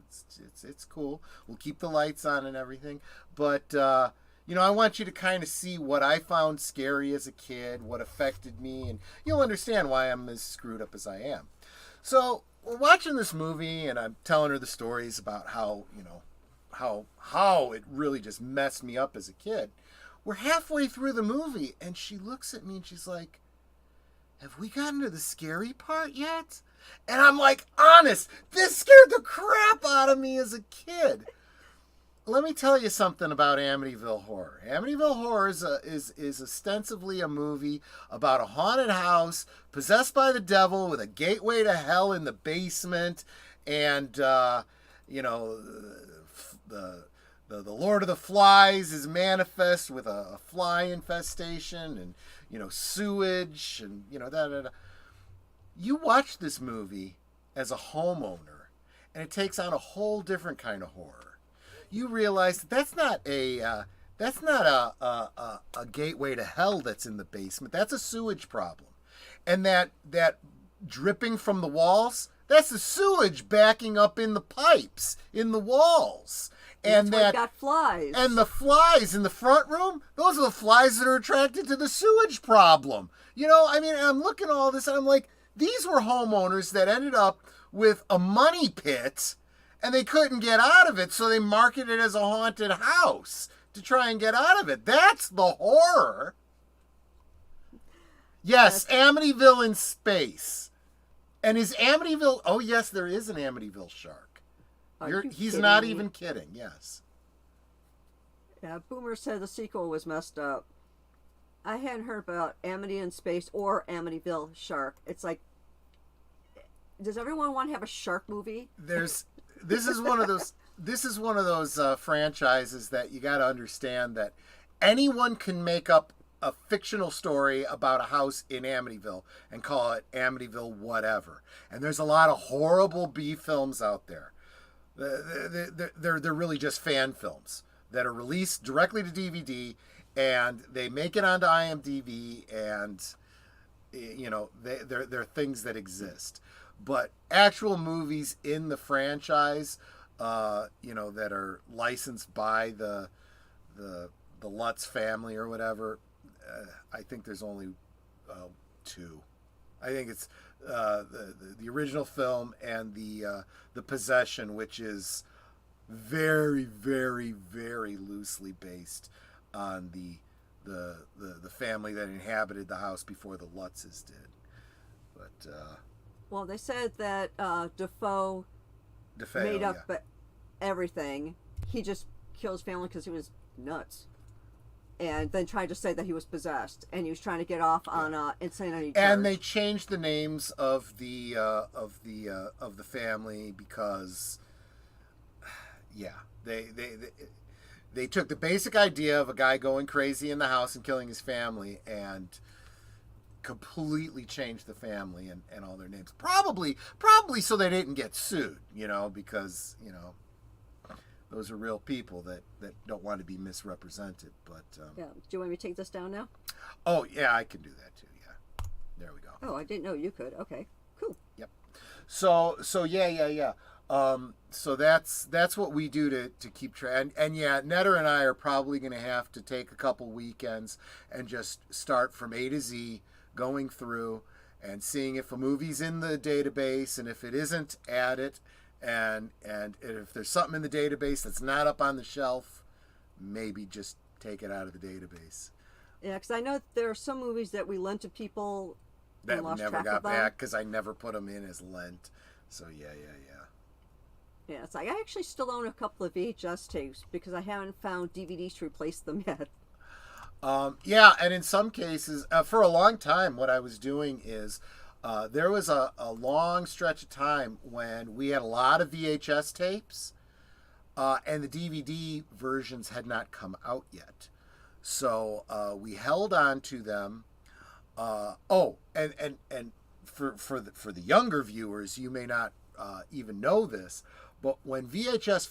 it's cool. We'll keep the lights on and everything. But, you know, I want you to kind of see what I found scary as a kid, what affected me, and you'll understand why I'm as screwed up as I am. So we're watching this movie, and I'm telling her the stories about how, you know, how it really just messed me up as a kid. We're halfway through the movie, and she looks at me and she's like, have we gotten to the scary part yet? And I'm like, honest, this scared the crap out of me as a kid. Let me tell you something about Amityville Horror. Amityville Horror is ostensibly a movie about a haunted house possessed by the devil with a gateway to hell in the basement, and you know, the Lord of the Flies is manifest with a fly infestation, and you know, sewage, and you know, that. You watch this movie as a homeowner, and it takes on a whole different kind of horror. You realize that that's not a gateway to hell that's in the basement. That's a sewage problem, and that dripping from the walls, that's the sewage backing up in the pipes in the walls. And that got flies. And the flies in the front room, those are the flies that are attracted to the sewage problem. You know, I mean, I'm looking at all this and I'm like, these were homeowners that ended up with a money pit and they couldn't get out of it, so they marketed it as a haunted house to try and get out of it. That's the horror. Yes, Amityville in space. And is Amityville... Oh, yes, there is an Amityville shark. He's not even kidding, yes. Yeah, Boomer said the sequel was messed up. I hadn't heard about Amity in Space or Amityville Shark. It's like, does everyone want to have a shark movie? This is one of those franchises that you got to understand that anyone can make up a fictional story about a house in Amityville and call it Amityville whatever. And there's a lot of horrible B films out there. They're really just fan films that are released directly to DVD, and they make it onto IMDb, and you know, they're things that exist. But actual movies in the franchise, you know, that are licensed by the Lutz family or whatever, I think there's only two. I think it's the original film and the Possession, which is very, very, very loosely based on the family that inhabited the house before the Lutzes did. But well, they said that Defoe made up everything. He just killed his family because he was nuts. And then tried to say that he was possessed, and he was trying to get off on insanity charge. And they changed the names of the family because, yeah, they took the basic idea of a guy going crazy in the house and killing his family and completely changed the family and all their names. Probably so they didn't get sued, you know, because, you know, those are real people that don't want to be misrepresented. But yeah. Do you want me to take this down now? Oh, yeah, I can do that too. Yeah. There we go. Oh, I didn't know you could. Okay. Cool. Yep. So yeah. So that's what we do to keep track. And yeah, Netter and I are probably going to have to take a couple weekends and just start from A to Z, going through and seeing if a movie's in the database, and if it isn't, add it. And if there's something in the database that's not up on the shelf, maybe just take it out of the database. Yeah, because I know there are some movies that we lent to people that we never got back because I never put them in as lent. So yeah. Yeah, it's like I actually still own a couple of VHS tapes because I haven't found DVDs to replace them yet. Yeah, and in some cases, for a long time, what I was doing is there was a long stretch of time when we had a lot of VHS tapes, and the DVD versions had not come out yet. So we held on to them And for the younger viewers, you may not even know this, but when when DVDs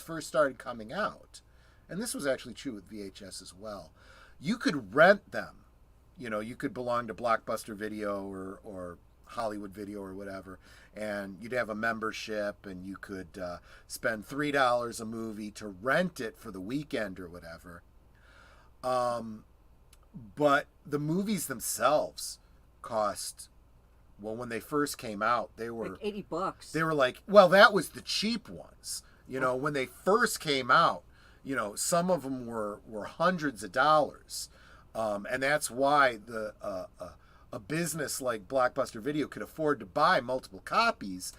first started coming out, and this was actually true with VHS as well, you could rent them. You could belong to Blockbuster Video or Hollywood Video or whatever, and you'd have a membership, and you could spend $3 a movie to rent it for the weekend or whatever. But the movies themselves cost, well, when they first came out, they were like $80. They were like, well, that was the cheap ones. When they first came out, some of them were hundreds of dollars. And that's why a business like Blockbuster Video could afford to buy multiple copies.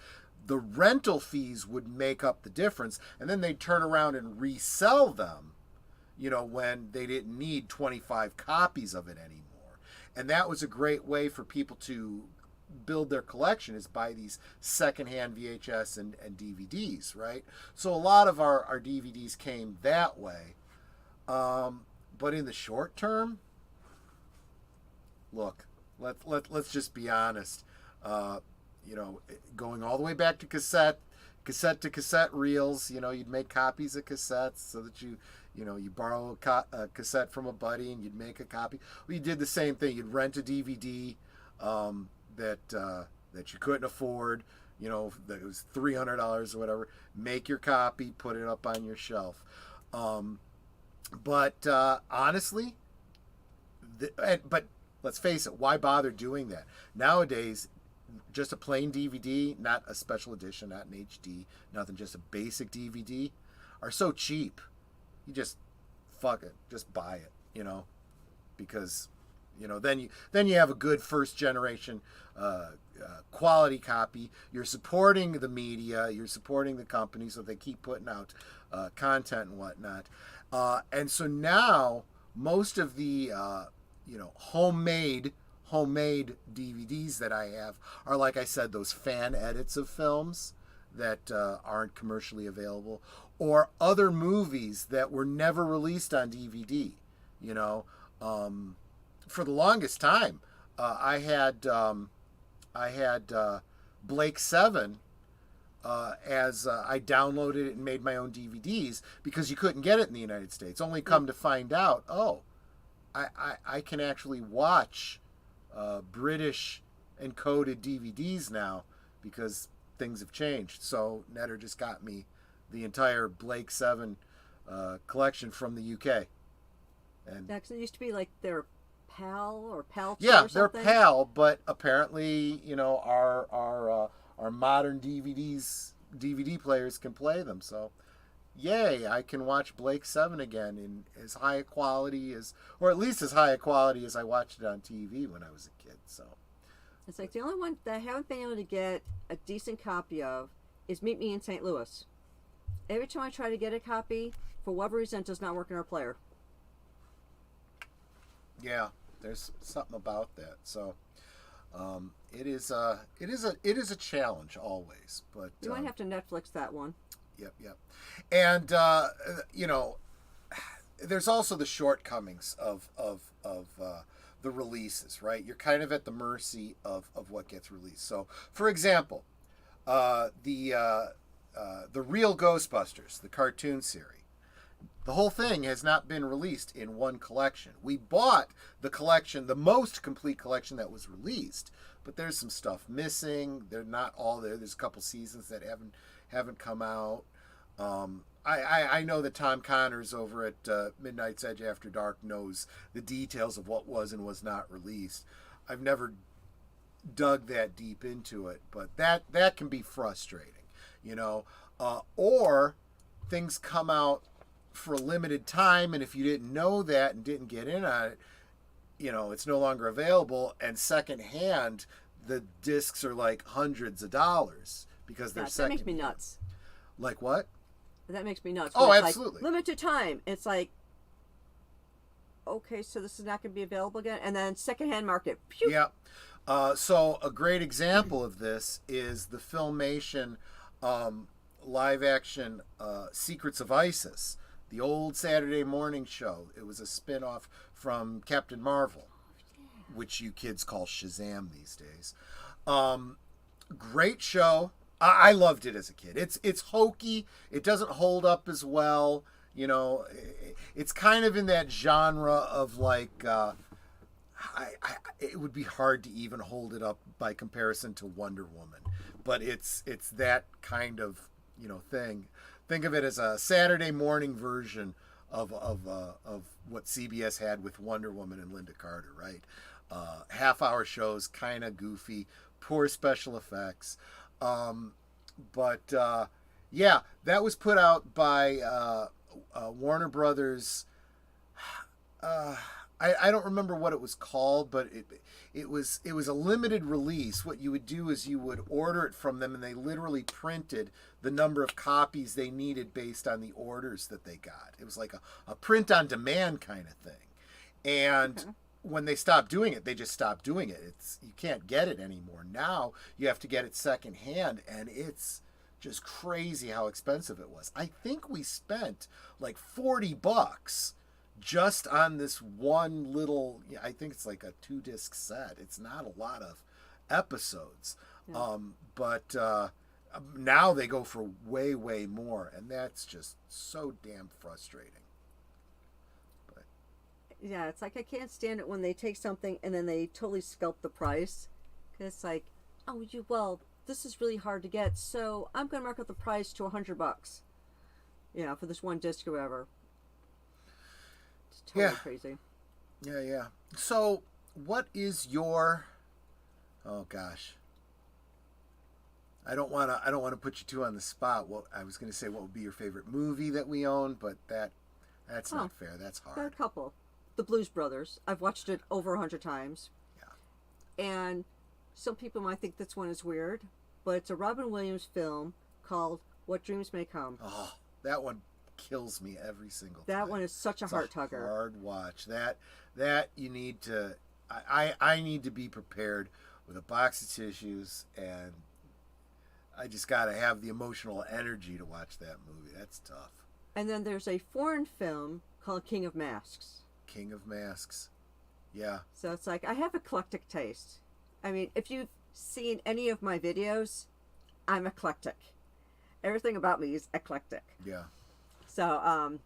The rental fees would make up the difference, and then they'd turn around and resell them, when they didn't need 25 copies of it anymore. And that was a great way for people to build their collection, is buy these secondhand VHS and DVDs, right? So a lot of our DVDs came that way. But in the short term, look, let's just be honest. Going all the way back to cassette to cassette reels, you'd make copies of cassettes so that you borrow a cassette from a buddy and you'd make a copy. Well, you did the same thing. You'd rent a DVD that you couldn't afford, that was $300 or whatever. Make your copy, put it up on your shelf. But honestly, but let's face it, why bother doing that? Nowadays, just a plain DVD, not a special edition, not an HD, nothing, just a basic DVD, are so cheap. You just just buy it, because then you have a good first generation quality copy. You're supporting the media, you're supporting the company, so they keep putting out content and whatnot. And so now most of the homemade DVDs that I have are, like I said, those fan edits of films that aren't commercially available, or other movies that were never released on DVD. For the longest time, I had Blake 7 as I downloaded it and made my own DVDs, because you couldn't get it in the United States. Only come to find out, I can actually watch British encoded DVDs now, because things have changed. So Netter just got me the entire Blake 7 collection from the UK. And it used to be like their PAL or PAL 2 yeah, or something. they're PAL, but apparently, our modern DVD players can play them. So, yay, I can watch Blake 7 again in as high a quality or at least as high a quality as I watched it on TV when I was a kid. So, it's like the only one that I haven't been able to get a decent copy of is Meet Me in St. Louis. Every time I try to get a copy, for whatever reason, it does not work in our player. Yeah, there's something about that. So, it is a challenge always. But you might have to Netflix that one. Yep. And there's also the shortcomings of the releases, right? You're kind of at the mercy of what gets released. So, for example, the Real Ghostbusters, the cartoon series, the whole thing has not been released in one collection. We bought the collection, the most complete collection that was released, but there's some stuff missing. They're not all there. There's a couple seasons that haven't come out. I know that Tom Connors over at Midnight's Edge After Dark knows the details of what was and was not released. I've never dug that deep into it, but that can be frustrating, or things come out for a limited time, and if you didn't know that and didn't get in on it, it's no longer available, and secondhand the discs are like hundreds of dollars because they're that makes me nuts. Like what? That makes me nuts. Oh, it's absolutely. Like, limited time. It's like, okay, so this is not going to be available again, and then secondhand market. Pew. Yeah. So a great example of this is the Filmation live action Secrets of Isis the old Saturday morning show. It was a spin-off from Captain Marvel, which you kids call Shazam these days. Great show. I loved it as a kid. It's hokey. It doesn't hold up as well. You know, it's kind of in that genre of like, it would be hard to even hold it up by comparison to Wonder Woman, but it's that kind of, you know, thing. Think of it as a Saturday morning version of what CBS had with Wonder Woman and Linda Carter, right? Half-hour shows, kind of goofy, poor special effects. But yeah, that was put out by Warner Brothers. I don't remember what it was called, but it was a limited release. What you would do is you would order it from them, and they literally printed the number of copies they needed based on the orders that they got. It was like a print on demand kind of thing. And when they stopped doing it, they just stopped doing it. You can't get it anymore. Now you have to get it secondhand, and it's just crazy how expensive it was. I think we spent like $40 just on this one little, I think it's like a 2-disc set. It's not a lot of episodes. Yeah. But now they go for way, way more, and that's just so damn frustrating. But yeah, it's like I can't stand it when they take something and then they totally scalp the price. Cause it's like, oh, well, this is really hard to get, so I'm gonna mark up the price to $100. Yeah, for this one disc or whatever. It's totally crazy. Yeah. So, what is your? Oh gosh. I don't want to put you two on the spot. Well, I was going to say what would be your favorite movie that we own, but that's not fair. That's hard. Got a couple. The Blues Brothers. I've watched it over 100 times. Yeah. And some people might think this one is weird, but it's a Robin Williams film called What Dreams May Come. Oh, that one kills me every single time. That one is such a heart tugger. Hard watch. That you need to. I need to be prepared with a box of tissues, and I just got to have the emotional energy to watch that movie. That's tough. And then there's a foreign film called King of Masks. King of Masks. Yeah. So it's like, I have eclectic taste. I mean, if you've seen any of my videos, I'm eclectic. Everything about me is eclectic. Yeah. So,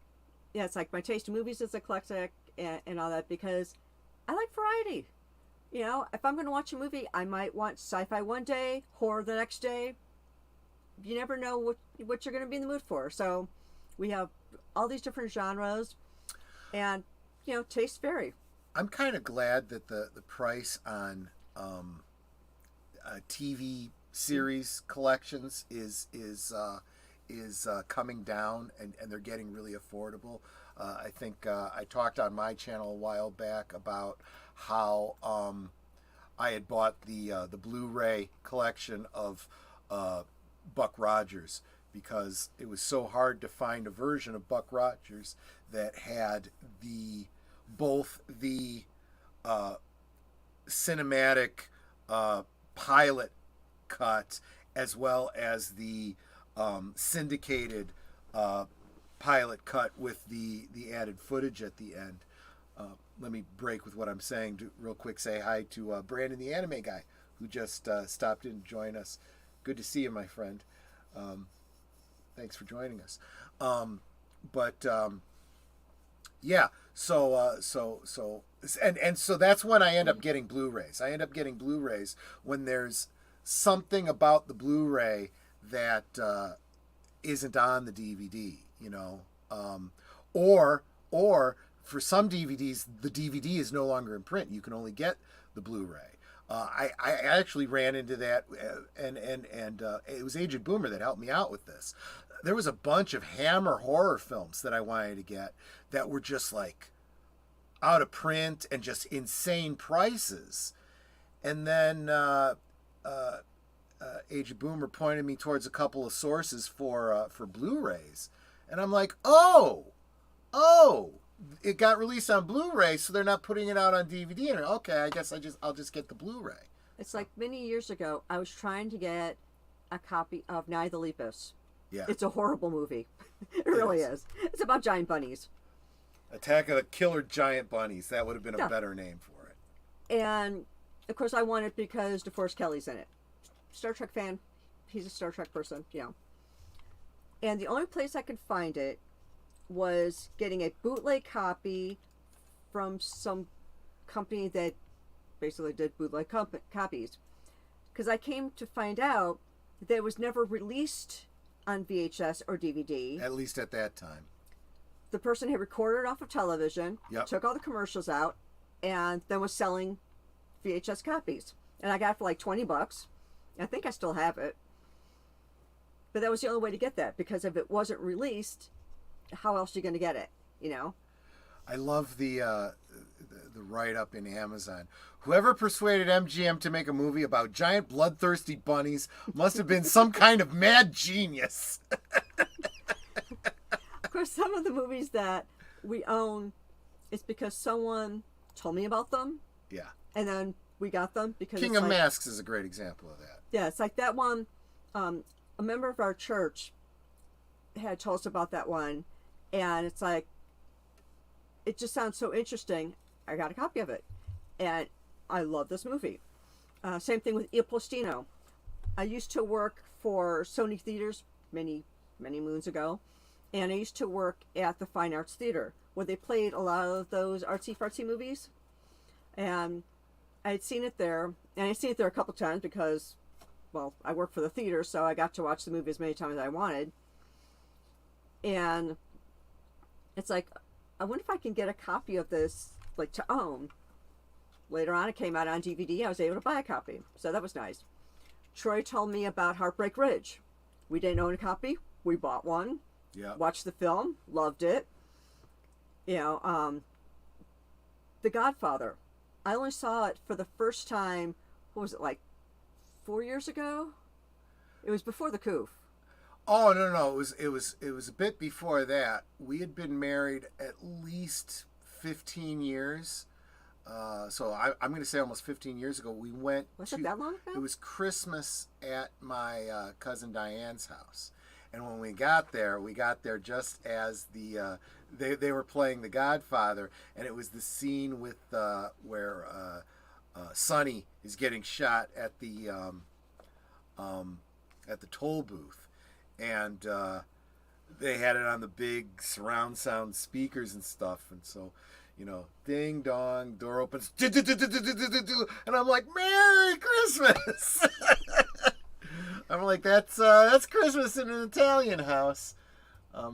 yeah, it's like my taste in movies is eclectic and all that because I like variety. You know, if I'm going to watch a movie, I might want sci-fi one day, horror the next day. You never know what you're going to be in the mood for. So we have all these different genres and, you know, tastes vary. I'm kind of glad that the price on TV series collections is coming down and they're getting really affordable. I think I talked on my channel a while back about how I had bought the Blu-ray collection of Buck Rogers because it was so hard to find a version of Buck Rogers that had both the cinematic pilot cut as well as the syndicated pilot cut with the added footage at the end. Let me break with what I'm saying to real quick say hi to Brandon the anime guy who just stopped in to join us. Good to see you, my friend. Thanks for joining us. Yeah, so that's when I end up getting Blu-rays. I end up getting Blu-rays when there's something about the Blu-ray that isn't on the DVD, you know, or for some DVDs, the DVD is no longer in print. You can only get the Blu-ray. I actually ran into that, and it was Agent Boomer that helped me out with this. There was a bunch of Hammer horror films that I wanted to get that were just like out of print and just insane prices. And then Agent Boomer pointed me towards a couple of sources for Blu-rays, and I'm like, oh, it got released on Blu-ray, so they're not putting it out on DVD. And okay, I guess I'll just get the Blu-ray. It's like many years ago, I was trying to get a copy of Night of the Lepus, Yeah. It's a horrible movie. It really is. It's about giant bunnies. Attack of the Killer Giant Bunnies. That would have been a Yeah. better name for it. And of course, I want it because DeForest Kelly's in it. Star Trek fan. He's a Star Trek person, you know. And the only place I could find it was getting a bootleg copy from some company that basically did bootleg copies. Because I came to find out that it was never released on VHS or DVD. At least at that time. The person had recorded it off of television, Yep. took all the commercials out, and then was selling VHS copies. And I got it for like $20. I think I still have it. But that was the only way to get that, because if it wasn't released, how else are you going to get it? You know? I love the write-up in Amazon. Whoever persuaded MGM to make a movie about giant bloodthirsty bunnies must have been some kind of mad genius. Of course, some of the movies that we own is because someone told me about them, Yeah. and then we got them because King it's of like, Masks is a great example of that. yeah, it's like that one. A member of our church had told us about that one, and it's like, it just sounds so interesting. I got a copy of it, and I love this movie. Same thing with Il Postino. I used to work for Sony Theaters many moons ago, and I used to work at the Fine Arts Theater where they played a lot of those artsy fartsy movies, and I had seen it there, and I'd seen it there a couple times because, well, I worked for the theater, so I got to watch the movie as many times as I wanted. And it's like, I wonder if I can get a copy of this, like, to own. Later on, it came out on DVD. I was able to buy a copy, so that was nice. Troy told me about Heartbreak Ridge. We didn't own a copy. We bought one. Yeah. Watched the film. Loved it. You know, The Godfather. I only saw it for the first time, what was it, like 4 years ago? It was before the coup. Oh no, it was a bit before that. We had been married at least 15 years. So I'm going to say almost 15 years ago. We went. Was it that long ago? It was Christmas at my cousin Diane's house, and when we got there just as they were playing The Godfather, and it was the scene with where Sonny is getting shot at the toll booth, and they had it on the big surround sound speakers and stuff, and so, you know, ding dong, door opens, and I'm like, Merry Christmas. I'm like, that's Christmas in an Italian house.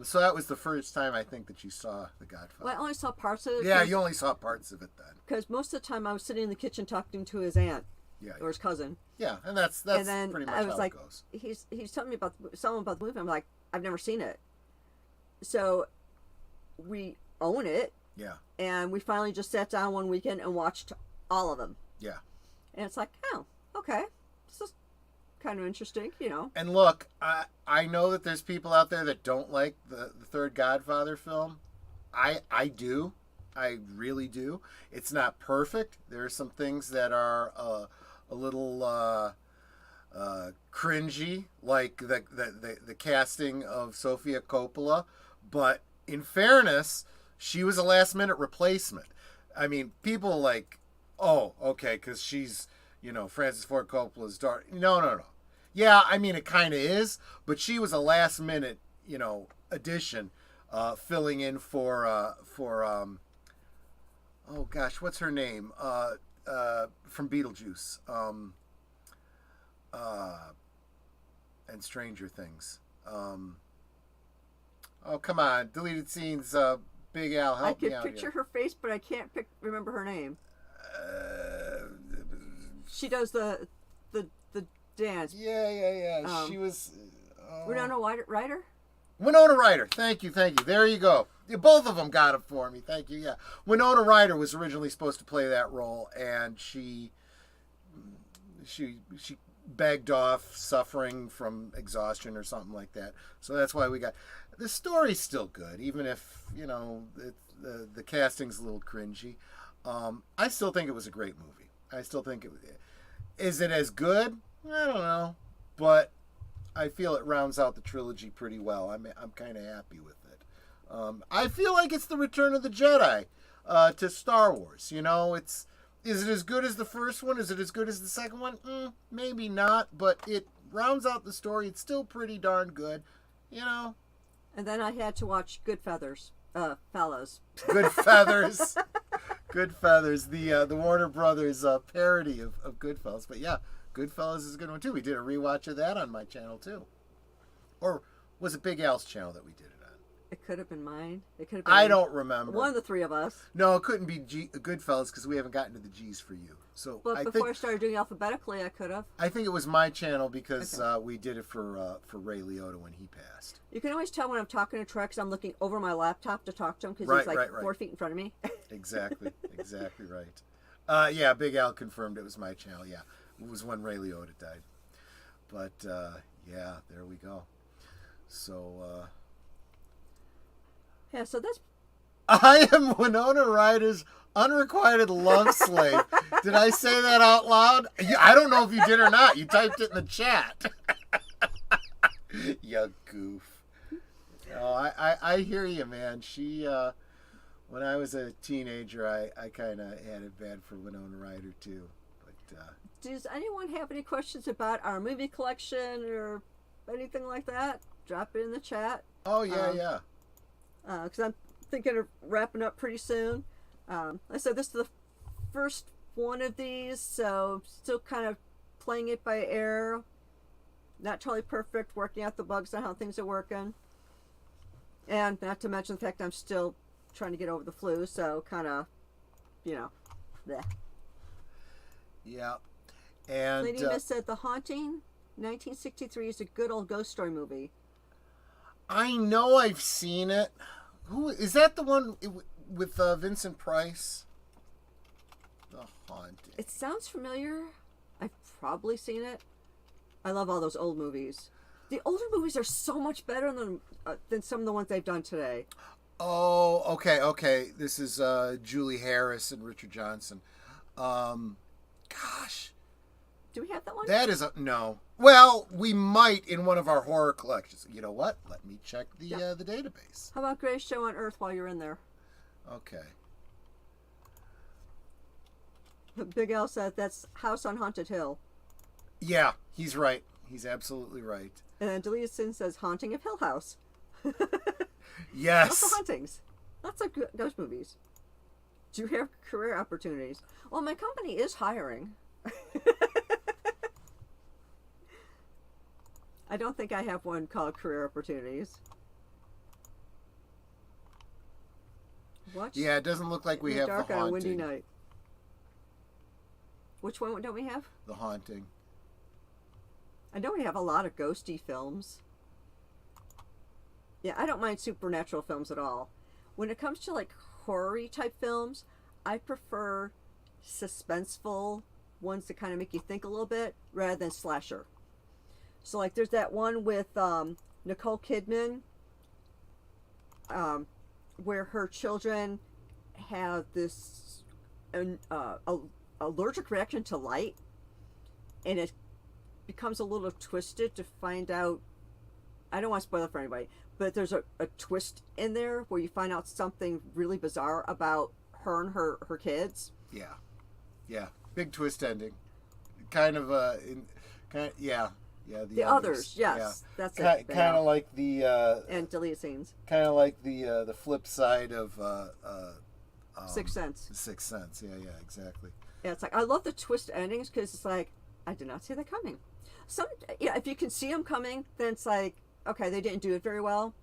So that was the first time I think that you saw The Godfather. Well, I only saw parts of it. Yeah, you only saw parts of it then. Because most of the time I was sitting in the kitchen talking to his aunt, Yeah, or his cousin. yeah, and that's And then pretty much I was how like, it goes. he's telling me about the movie. I'm like, I've never seen it. So we own it, Yeah, and we finally just sat down one weekend and watched all of them. yeah. And it's like, oh, okay, this is kind of interesting, you know. And look, I know that there's people out there that don't like the third Godfather film. I do. I really do. It's not perfect. There are some things that are a little cringy, like the casting of Sofia Coppola. But in fairness, she was a last minute replacement. I mean, people like, oh, okay, because she's, you know, Francis Ford Coppola's daughter. No. Yeah, I mean, it kind of is, but she was a last minute, you know, addition, filling in for oh gosh, what's her name? From Beetlejuice, and Stranger Things. Oh, come on, deleted scenes. Big Al, I help me could out picture here. her face, but I can't remember her name. She does the dance. Yeah. She was. Winona Ryder? Winona Ryder. Thank you. There you go. Yeah, both of them got it for me. Thank you. Yeah. Winona Ryder was originally supposed to play that role, and she begged off, suffering from exhaustion or something like that. So that's why we got. The story's still good, even if, you know, the casting's a little cringy. I still think it was a great movie. I still think it. Is it as good? I don't know, but I feel it rounds out the trilogy pretty well. I'm kind of happy with it. I feel like it's the Return of the Jedi to Star Wars. You know, is it as good as the first one? Is it as good as the second one? Maybe not, but it rounds out the story. It's still pretty darn good. You know. And then I had to watch Goodfellas. Fellas. Good Feathers. Good Feathers. The Warner Brothers parody of Goodfellas. But yeah, Goodfellas is a good one too. We did a rewatch of that on my channel too. Or was it Big Al's channel that we did it on? It could have been mine. It could have been. I don't remember. One of the three of us. No, it couldn't be Goodfellas because we haven't gotten to the G's for you. So But before I started doing alphabetically, I could have. I think it was my channel because we did it for Ray Liotta when he passed. You can always tell when I'm talking to Trey because I'm looking over my laptop to talk to him because he's like 4 feet in front of me. Exactly right. Yeah, Big Al confirmed it was my channel. Yeah, it was when Ray Liotta died. But yeah, there we go. So yeah, so that's. I am Winona Ryder's unrequited love slave. Did I say that out loud? I don't know if you did or not. You typed it in the chat. You goof. Oh, I hear you, man. She, when I was a teenager, I kind of had it bad for Winona Ryder too. But does anyone have any questions about our movie collection or anything like that? Drop it in the chat. Oh yeah. Because I'm thinking of wrapping up pretty soon. I said this is the first one of these, so still kind of playing it by ear. Not totally perfect, working out the bugs on how things are working. And not to mention the fact I'm still trying to get over the flu, so kind of, bleh. Yeah. And Lady Miss said The Haunting, 1963 is a good old ghost story movie. I know I've seen it. Who is that? The one with Vincent Price? The Haunting. It sounds familiar. I've probably seen it. I love all those old movies. The older movies are so much better than some of the ones they've done today. Oh, okay. This is Julie Harris and Richard Johnson. Gosh. Do we have that one? That is no. Well, we might in one of our horror collections. You know what? Let me check the database. How about Greatest Show on Earth while you're in there? Okay. Big Al said that's House on Haunted Hill. Yeah, he's right. He's absolutely right. And then Deleted Sin says Haunting of Hill House. Yes. Lots of hauntings. Lots of ghost movies. Do you have career opportunities? Well, my company is hiring. I don't think I have one called Career Opportunities. Watch Yeah, it doesn't look like we have dark The on a Haunting. windy night. Which one don't we have? The Haunting. I know we have a lot of ghosty films. Yeah, I don't mind supernatural films at all. When it comes to like horror-y type films, I prefer suspenseful ones that kind of make you think a little bit rather than slasher. So like there's that one with Nicole Kidman where her children have this allergic reaction to light, and it becomes a little twisted to find out. I don't want to spoil it for anybody, but there's a twist in there where you find out something really bizarre about her and her kids. Yeah. Big twist ending. The Others, yes, that's it. Kind of like the and deleted scenes. Kind of like the flip side of Sixth Sense. Sixth Sense. Yeah, exactly. Yeah, it's like I love the twist endings because it's like I did not see that coming. If you can see them coming, then it's like okay, they didn't do it very well.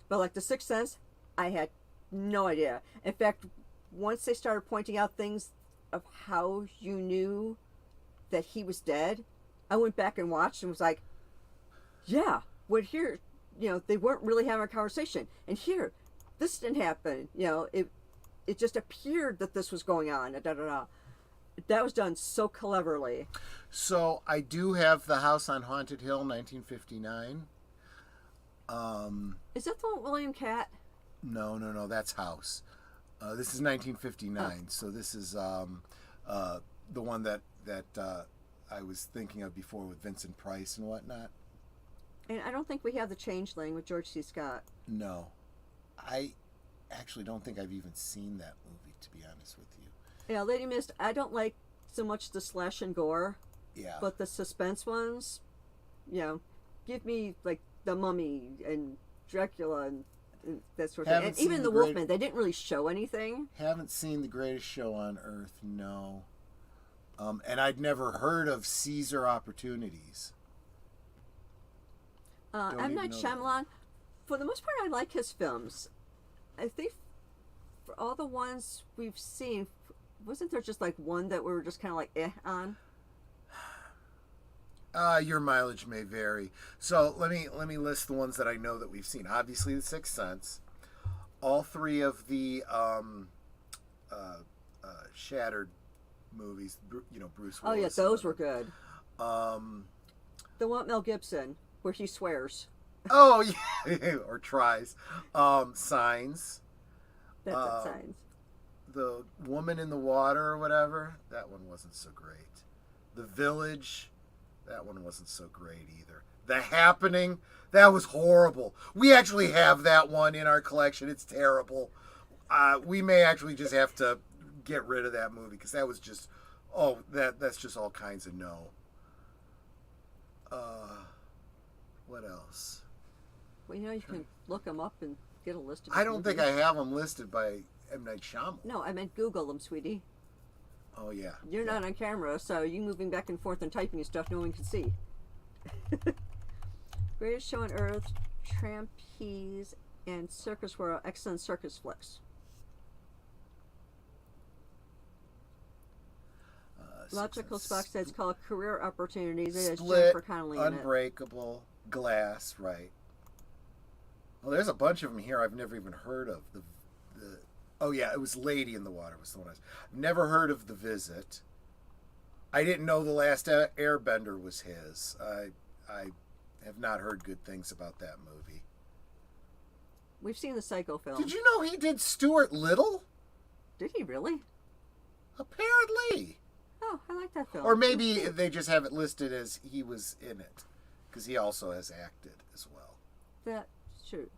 But like the Sixth Sense, I had no idea. In fact, once they started pointing out things of how you knew that he was dead, I went back and watched and was like, yeah, what here, they weren't really having a conversation. And here, this didn't happen. It just appeared that this was going on. That was done so cleverly. So I do have The House on Haunted Hill, 1959. Is that the one with William Catt? No, that's House. This is 1959. So this is the one that I was thinking of before with Vincent Price and whatnot. And I don't think we have The Changeling with George C. Scott. No, I actually don't think I've even seen that movie, to be honest with you. Yeah, Lady Mist, I don't like so much the slash and gore, Yeah. but the suspense ones, you know, give me like The Mummy and Dracula and that sort of thing. Haven't And seen even The The Great- Wolfman, they didn't really show anything. Haven't seen The Greatest Show on Earth, no. And I'd never heard of Caesar Opportunities. Don't M. even Night know Shyamalan, for the most part, I like his films. I think for all the ones we've seen, wasn't there just like one that we were just kind of like on? Your mileage may vary. So let me list the ones that I know that we've seen. Obviously, The Sixth Sense. All three of the Shattered movies. You know, Bruce Oh Willis. yeah, those were good. Um, The one with Mel Gibson where he swears. oh yeah, or tries. Signs. That's signs. The Woman in the Water or whatever. That one wasn't so great. The Village. That one wasn't so great either. The Happening. That was horrible. We actually have that one in our collection. It's terrible. We may actually just have to get rid of that movie because that was just, that's just all kinds of no. What else? Well, you know, you can look them up and get a list of I don't think I have them listed by M. Night Shyamalan. No, I meant Google them, sweetie. Oh, yeah. You're not on camera, so you moving back and forth and typing and stuff no one can see. Greatest Show on Earth, Trapeze, and Circus World, excellent circus flicks. Logical Spock says called Career Opportunities. It has Split, Jennifer Connelly in it. Unbreakable, Glass, right. Well, there's a bunch of them here I've never even heard of. Oh yeah, it was Lady in the Water was the one never heard of. The Visit. I didn't know The Last Airbender was his. I have not heard good things about that movie. We've seen the Psycho film. Did you know he did Stuart Little? Did he really? Apparently. Oh, I like that film. Or maybe they just have it listed as he was in it, because he also has acted as well. That's true.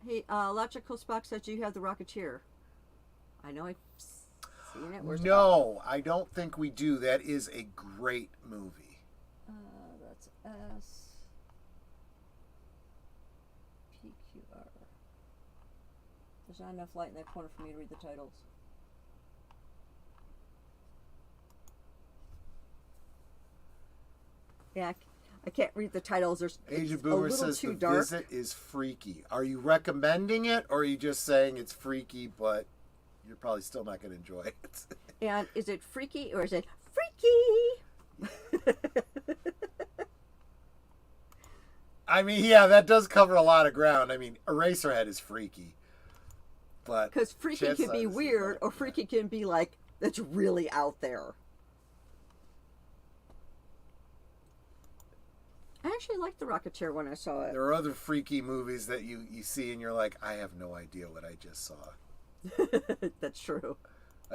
Hey, Logical Spock says you have The Rocketeer. I know I've seen it. Where's No, I don't think we do. That is a great movie. That's S. PQR. There's not enough light in that corner for me to read the titles. Yeah, I can't read the titles. There's Age of a Boomer little says too The dark. Visit is freaky. Are you recommending it, or are you just saying it's freaky, but you're probably still not going to enjoy it? And is it freaky or is it freaky? I mean, yeah, that does cover a lot of ground. I mean, Eraserhead is freaky, but Because freaky can be Chances is weird, not, or freaky can be like that's really out there. I actually liked The Rocketeer when I saw it. There are other freaky movies that you see and you're like, I have no idea what I just saw. That's true.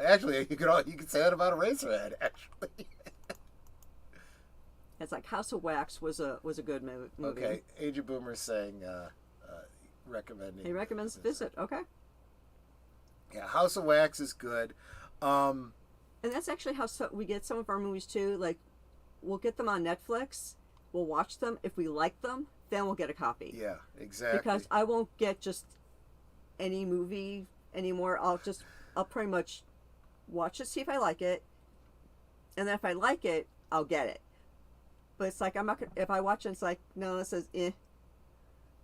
Actually, you could say that about Eraserhead. Actually, It's like House of Wax was a good movie. okay. Age of Boomer saying recommending. He recommends Visit. Okay, Yeah, House of Wax is good. and that's actually how we get some of our movies too. Like, we'll get them on Netflix. We'll watch them. If we like them, then we'll get a copy. Yeah, exactly. Because I won't get just any movie anymore. I'll pretty much watch it, see if I like it, and then if I like it, I'll get it. But it's like I'm not gonna, if I watch it, it's like no, it says eh.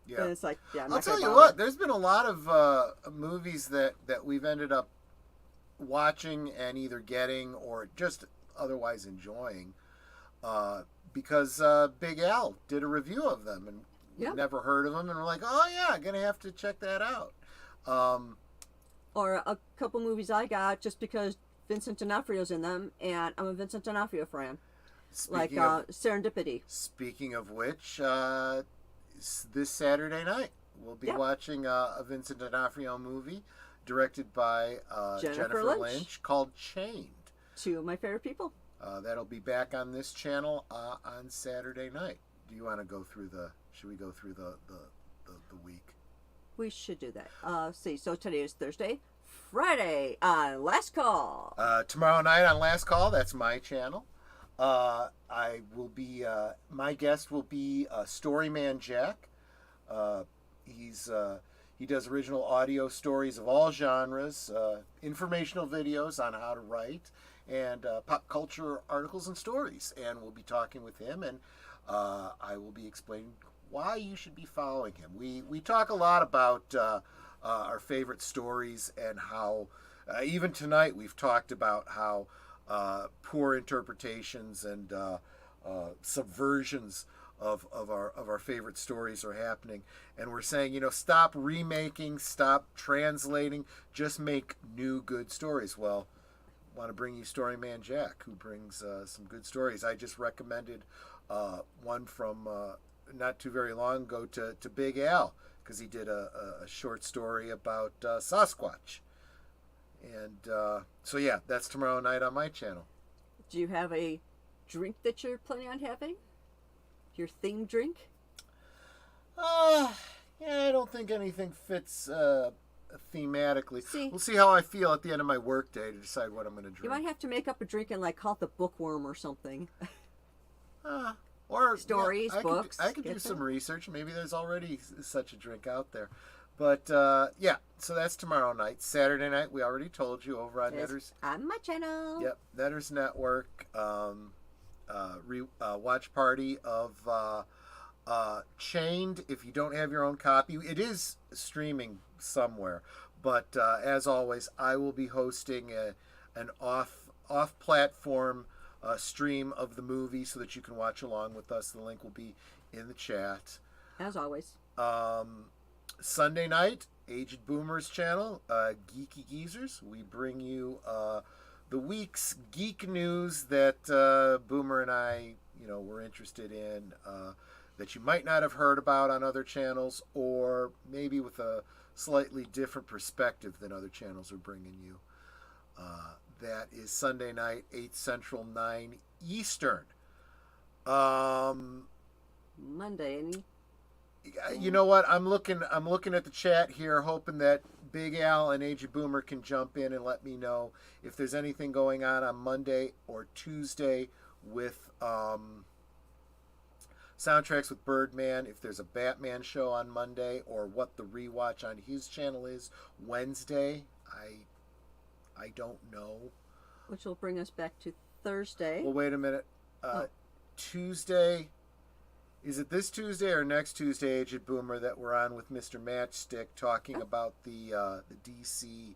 Yeah. Then it's like yeah. I'm I'll not gonna tell you bother. what. There's been a lot of movies that we've ended up watching and either getting or just otherwise enjoying because Big Al did a review of them and Yeah. never heard of them, and we're like, oh yeah, gonna have to check that out. Or a couple movies I got just because Vincent D'Onofrio's in them, and I'm a Vincent D'Onofrio fan. Speaking Like of, Serendipity. Speaking of which, this Saturday night we'll be Yeah. watching a Vincent D'Onofrio movie directed by Jennifer Lynch. Lynch. Called Chained. Two of my favorite people. That'll be back on this channel on Saturday night. Do you want to go through the Should we go through the week? We should do that. See, so today is Thursday. Friday on Last Call. Tomorrow night on Last Call, that's my channel. I will be, my guest will be Storyman Jack. He does original audio stories of all genres, informational videos on how to write, and pop culture articles and stories. And we'll be talking with him, and I will be explaining why you should be following him. We talk a lot about our favorite stories and how, even tonight, we've talked about how poor interpretations and subversions of our favorite stories are happening, and we're saying, stop remaking, stop translating, just make new good stories. Well, I want to bring you Storyman Jack, who brings some good stories. I just recommended one from not too very long ago to Big Al, because he did a short story about Sasquatch. And so yeah, that's tomorrow night on my channel. Do you have a drink that you're planning on having? Your theme drink? Yeah, I don't think anything fits thematically. See, we'll see how I feel at the end of my workday to decide what I'm going to drink. You might have to make up a drink and like call it the Bookworm or something. Or stories, yeah, books. I could do some research. Maybe there's already such a drink out there. But yeah, so that's tomorrow night. Saturday night, we already told you, over on Netter's. On my channel. Yep, Netter's Network. Watch party of Chained. If you don't have your own copy, it is streaming somewhere. But as always, I will be hosting an off-platform stream of the movie so that you can watch along with us. The link will be in the chat. As always. Sunday night, Aged Boomers channel, Geeky Geezers. We bring you the week's geek news that Boomer and I, were interested in, that you might not have heard about on other channels, or maybe with a slightly different perspective than other channels are bringing you. That is Sunday night, 8 Central, 9 Eastern. Monday, any? You know what? I'm looking at the chat here, hoping that Big Al and Aged Boomer can jump in and let me know if there's anything going on Monday or Tuesday with Soundtracks with Birdman, if there's a Batman show on Monday, or what the rewatch on his channel is Wednesday. I don't know. Which will bring us back to Thursday. Well, wait a minute. Tuesday. Is it this Tuesday or next Tuesday, Aged Boomer, that we're on with Mr. Matchstick talking about the DC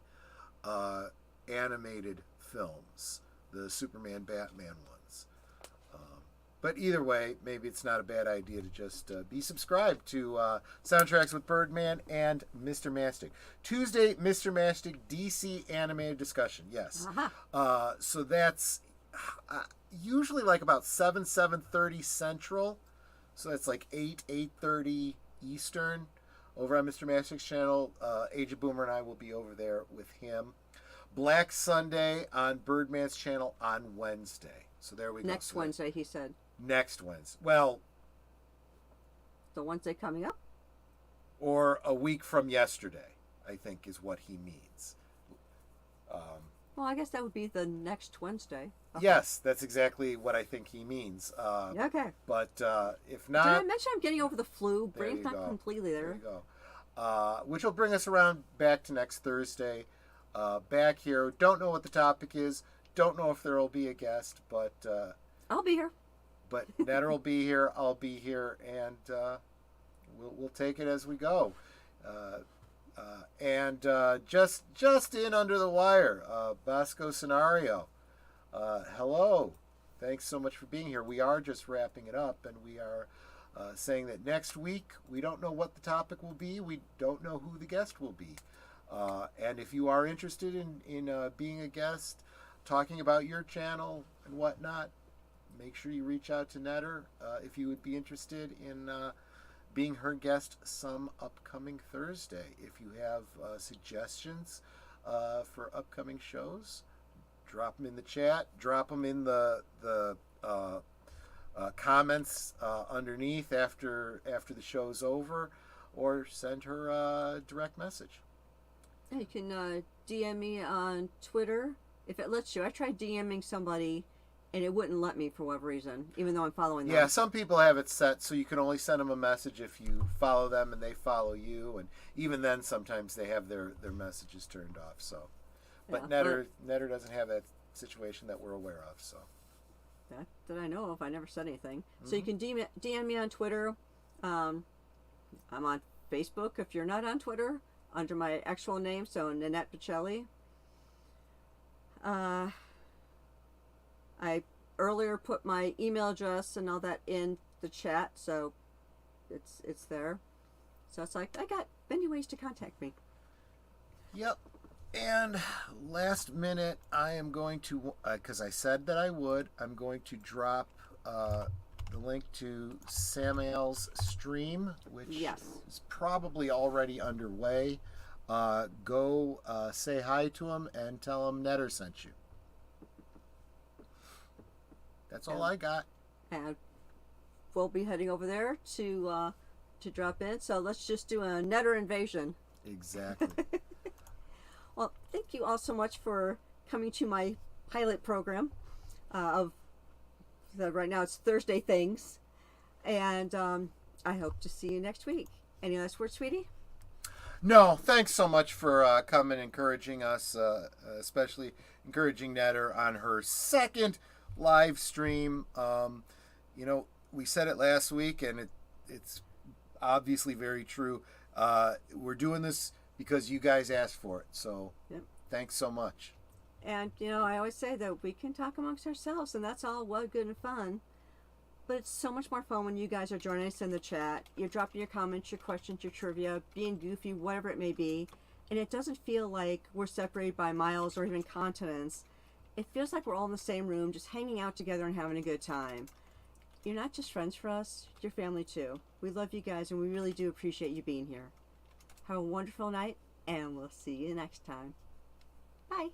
animated films, the Superman, Batman ones? But either way, maybe it's not a bad idea to just be subscribed to Soundtracks with Birdman and Mr. Matchstick. Tuesday, Mr. Matchstick DC animated discussion. Yes. Uh-huh. So that's usually like about 7:30 Central. So that's like 8:30 Eastern over on Mr. Matchstick's channel. Aged Boomer and I will be over there with him. Black Sunday on Birdman's channel on Wednesday. So there we go. Next Wednesday, he said. Next Wednesday. Well, the Wednesday coming up? Or a week from yesterday, I think is what he means. Well, I guess that would be the next Wednesday. Okay. Yes, that's exactly what I think he means. Okay. But if not... Did I mention I'm getting over the flu? Brain's not completely there. There you go. Which will bring us around back to next Thursday. Back here. Don't know what the topic is. Don't know if there will be a guest, but... I'll be here. But Netter will be here. I'll be here, and we'll take it as we go. And just in under the wire, Bosco Scenario. Hello. Thanks so much for being here. We are just wrapping it up, and we are saying that next week we don't know what the topic will be. We don't know who the guest will be. And if you are interested in being a guest, talking about your channel and whatnot, make sure you reach out to Netter if you would be interested in being her guest some upcoming Thursday. If you have suggestions for upcoming shows, drop them in the chat. Drop them in the comments underneath after the show's over, or send her a direct message. Yeah, you can DM me on Twitter if it lets you. I tried DMing somebody and it wouldn't let me for whatever reason, even though I'm following them. Yeah, some people have it set so you can only send them a message if you follow them and they follow you, and even then sometimes they have their messages turned off. So, but Yeah, Netter doesn't have that situation that we're aware of. So that I know of, I never said anything. So you can DM me on Twitter. I'm on Facebook if you're not on Twitter, under my actual name, so Nanette Pacelli. I earlier put my email address and all that in the chat, so it's there. So it's like I got many ways to contact me. Yep. And last minute, I am going to, because I said that I would, I'm going to drop the link to Samael's stream, which is probably already underway. Go say hi to him and tell him Netter sent you. That's all I got. And we'll be heading over there to drop in. So let's just do a Netter invasion. Exactly. Well, thank you all so much for coming to my pilot program of right now it's Thursday Things, and I hope to see you next week. Any last words, sweetie? No, thanks so much for coming, encouraging us, especially encouraging Netter on her second live stream. We said it last week, and it's obviously very true. We're doing this because you guys asked for it, so thanks so much. And I always say that we can talk amongst ourselves, and that's all well, good and fun, but it's so much more fun when you guys are joining us in the chat. You're dropping your comments, your questions, your trivia, being goofy, whatever it may be, and it doesn't feel like we're separated by miles or even continents. It feels like we're all in the same room, just hanging out together and having a good time. You're not just friends for us, you're family too. We love you guys, and we really do appreciate you being here. Have a wonderful night, and we'll see you next time. Bye.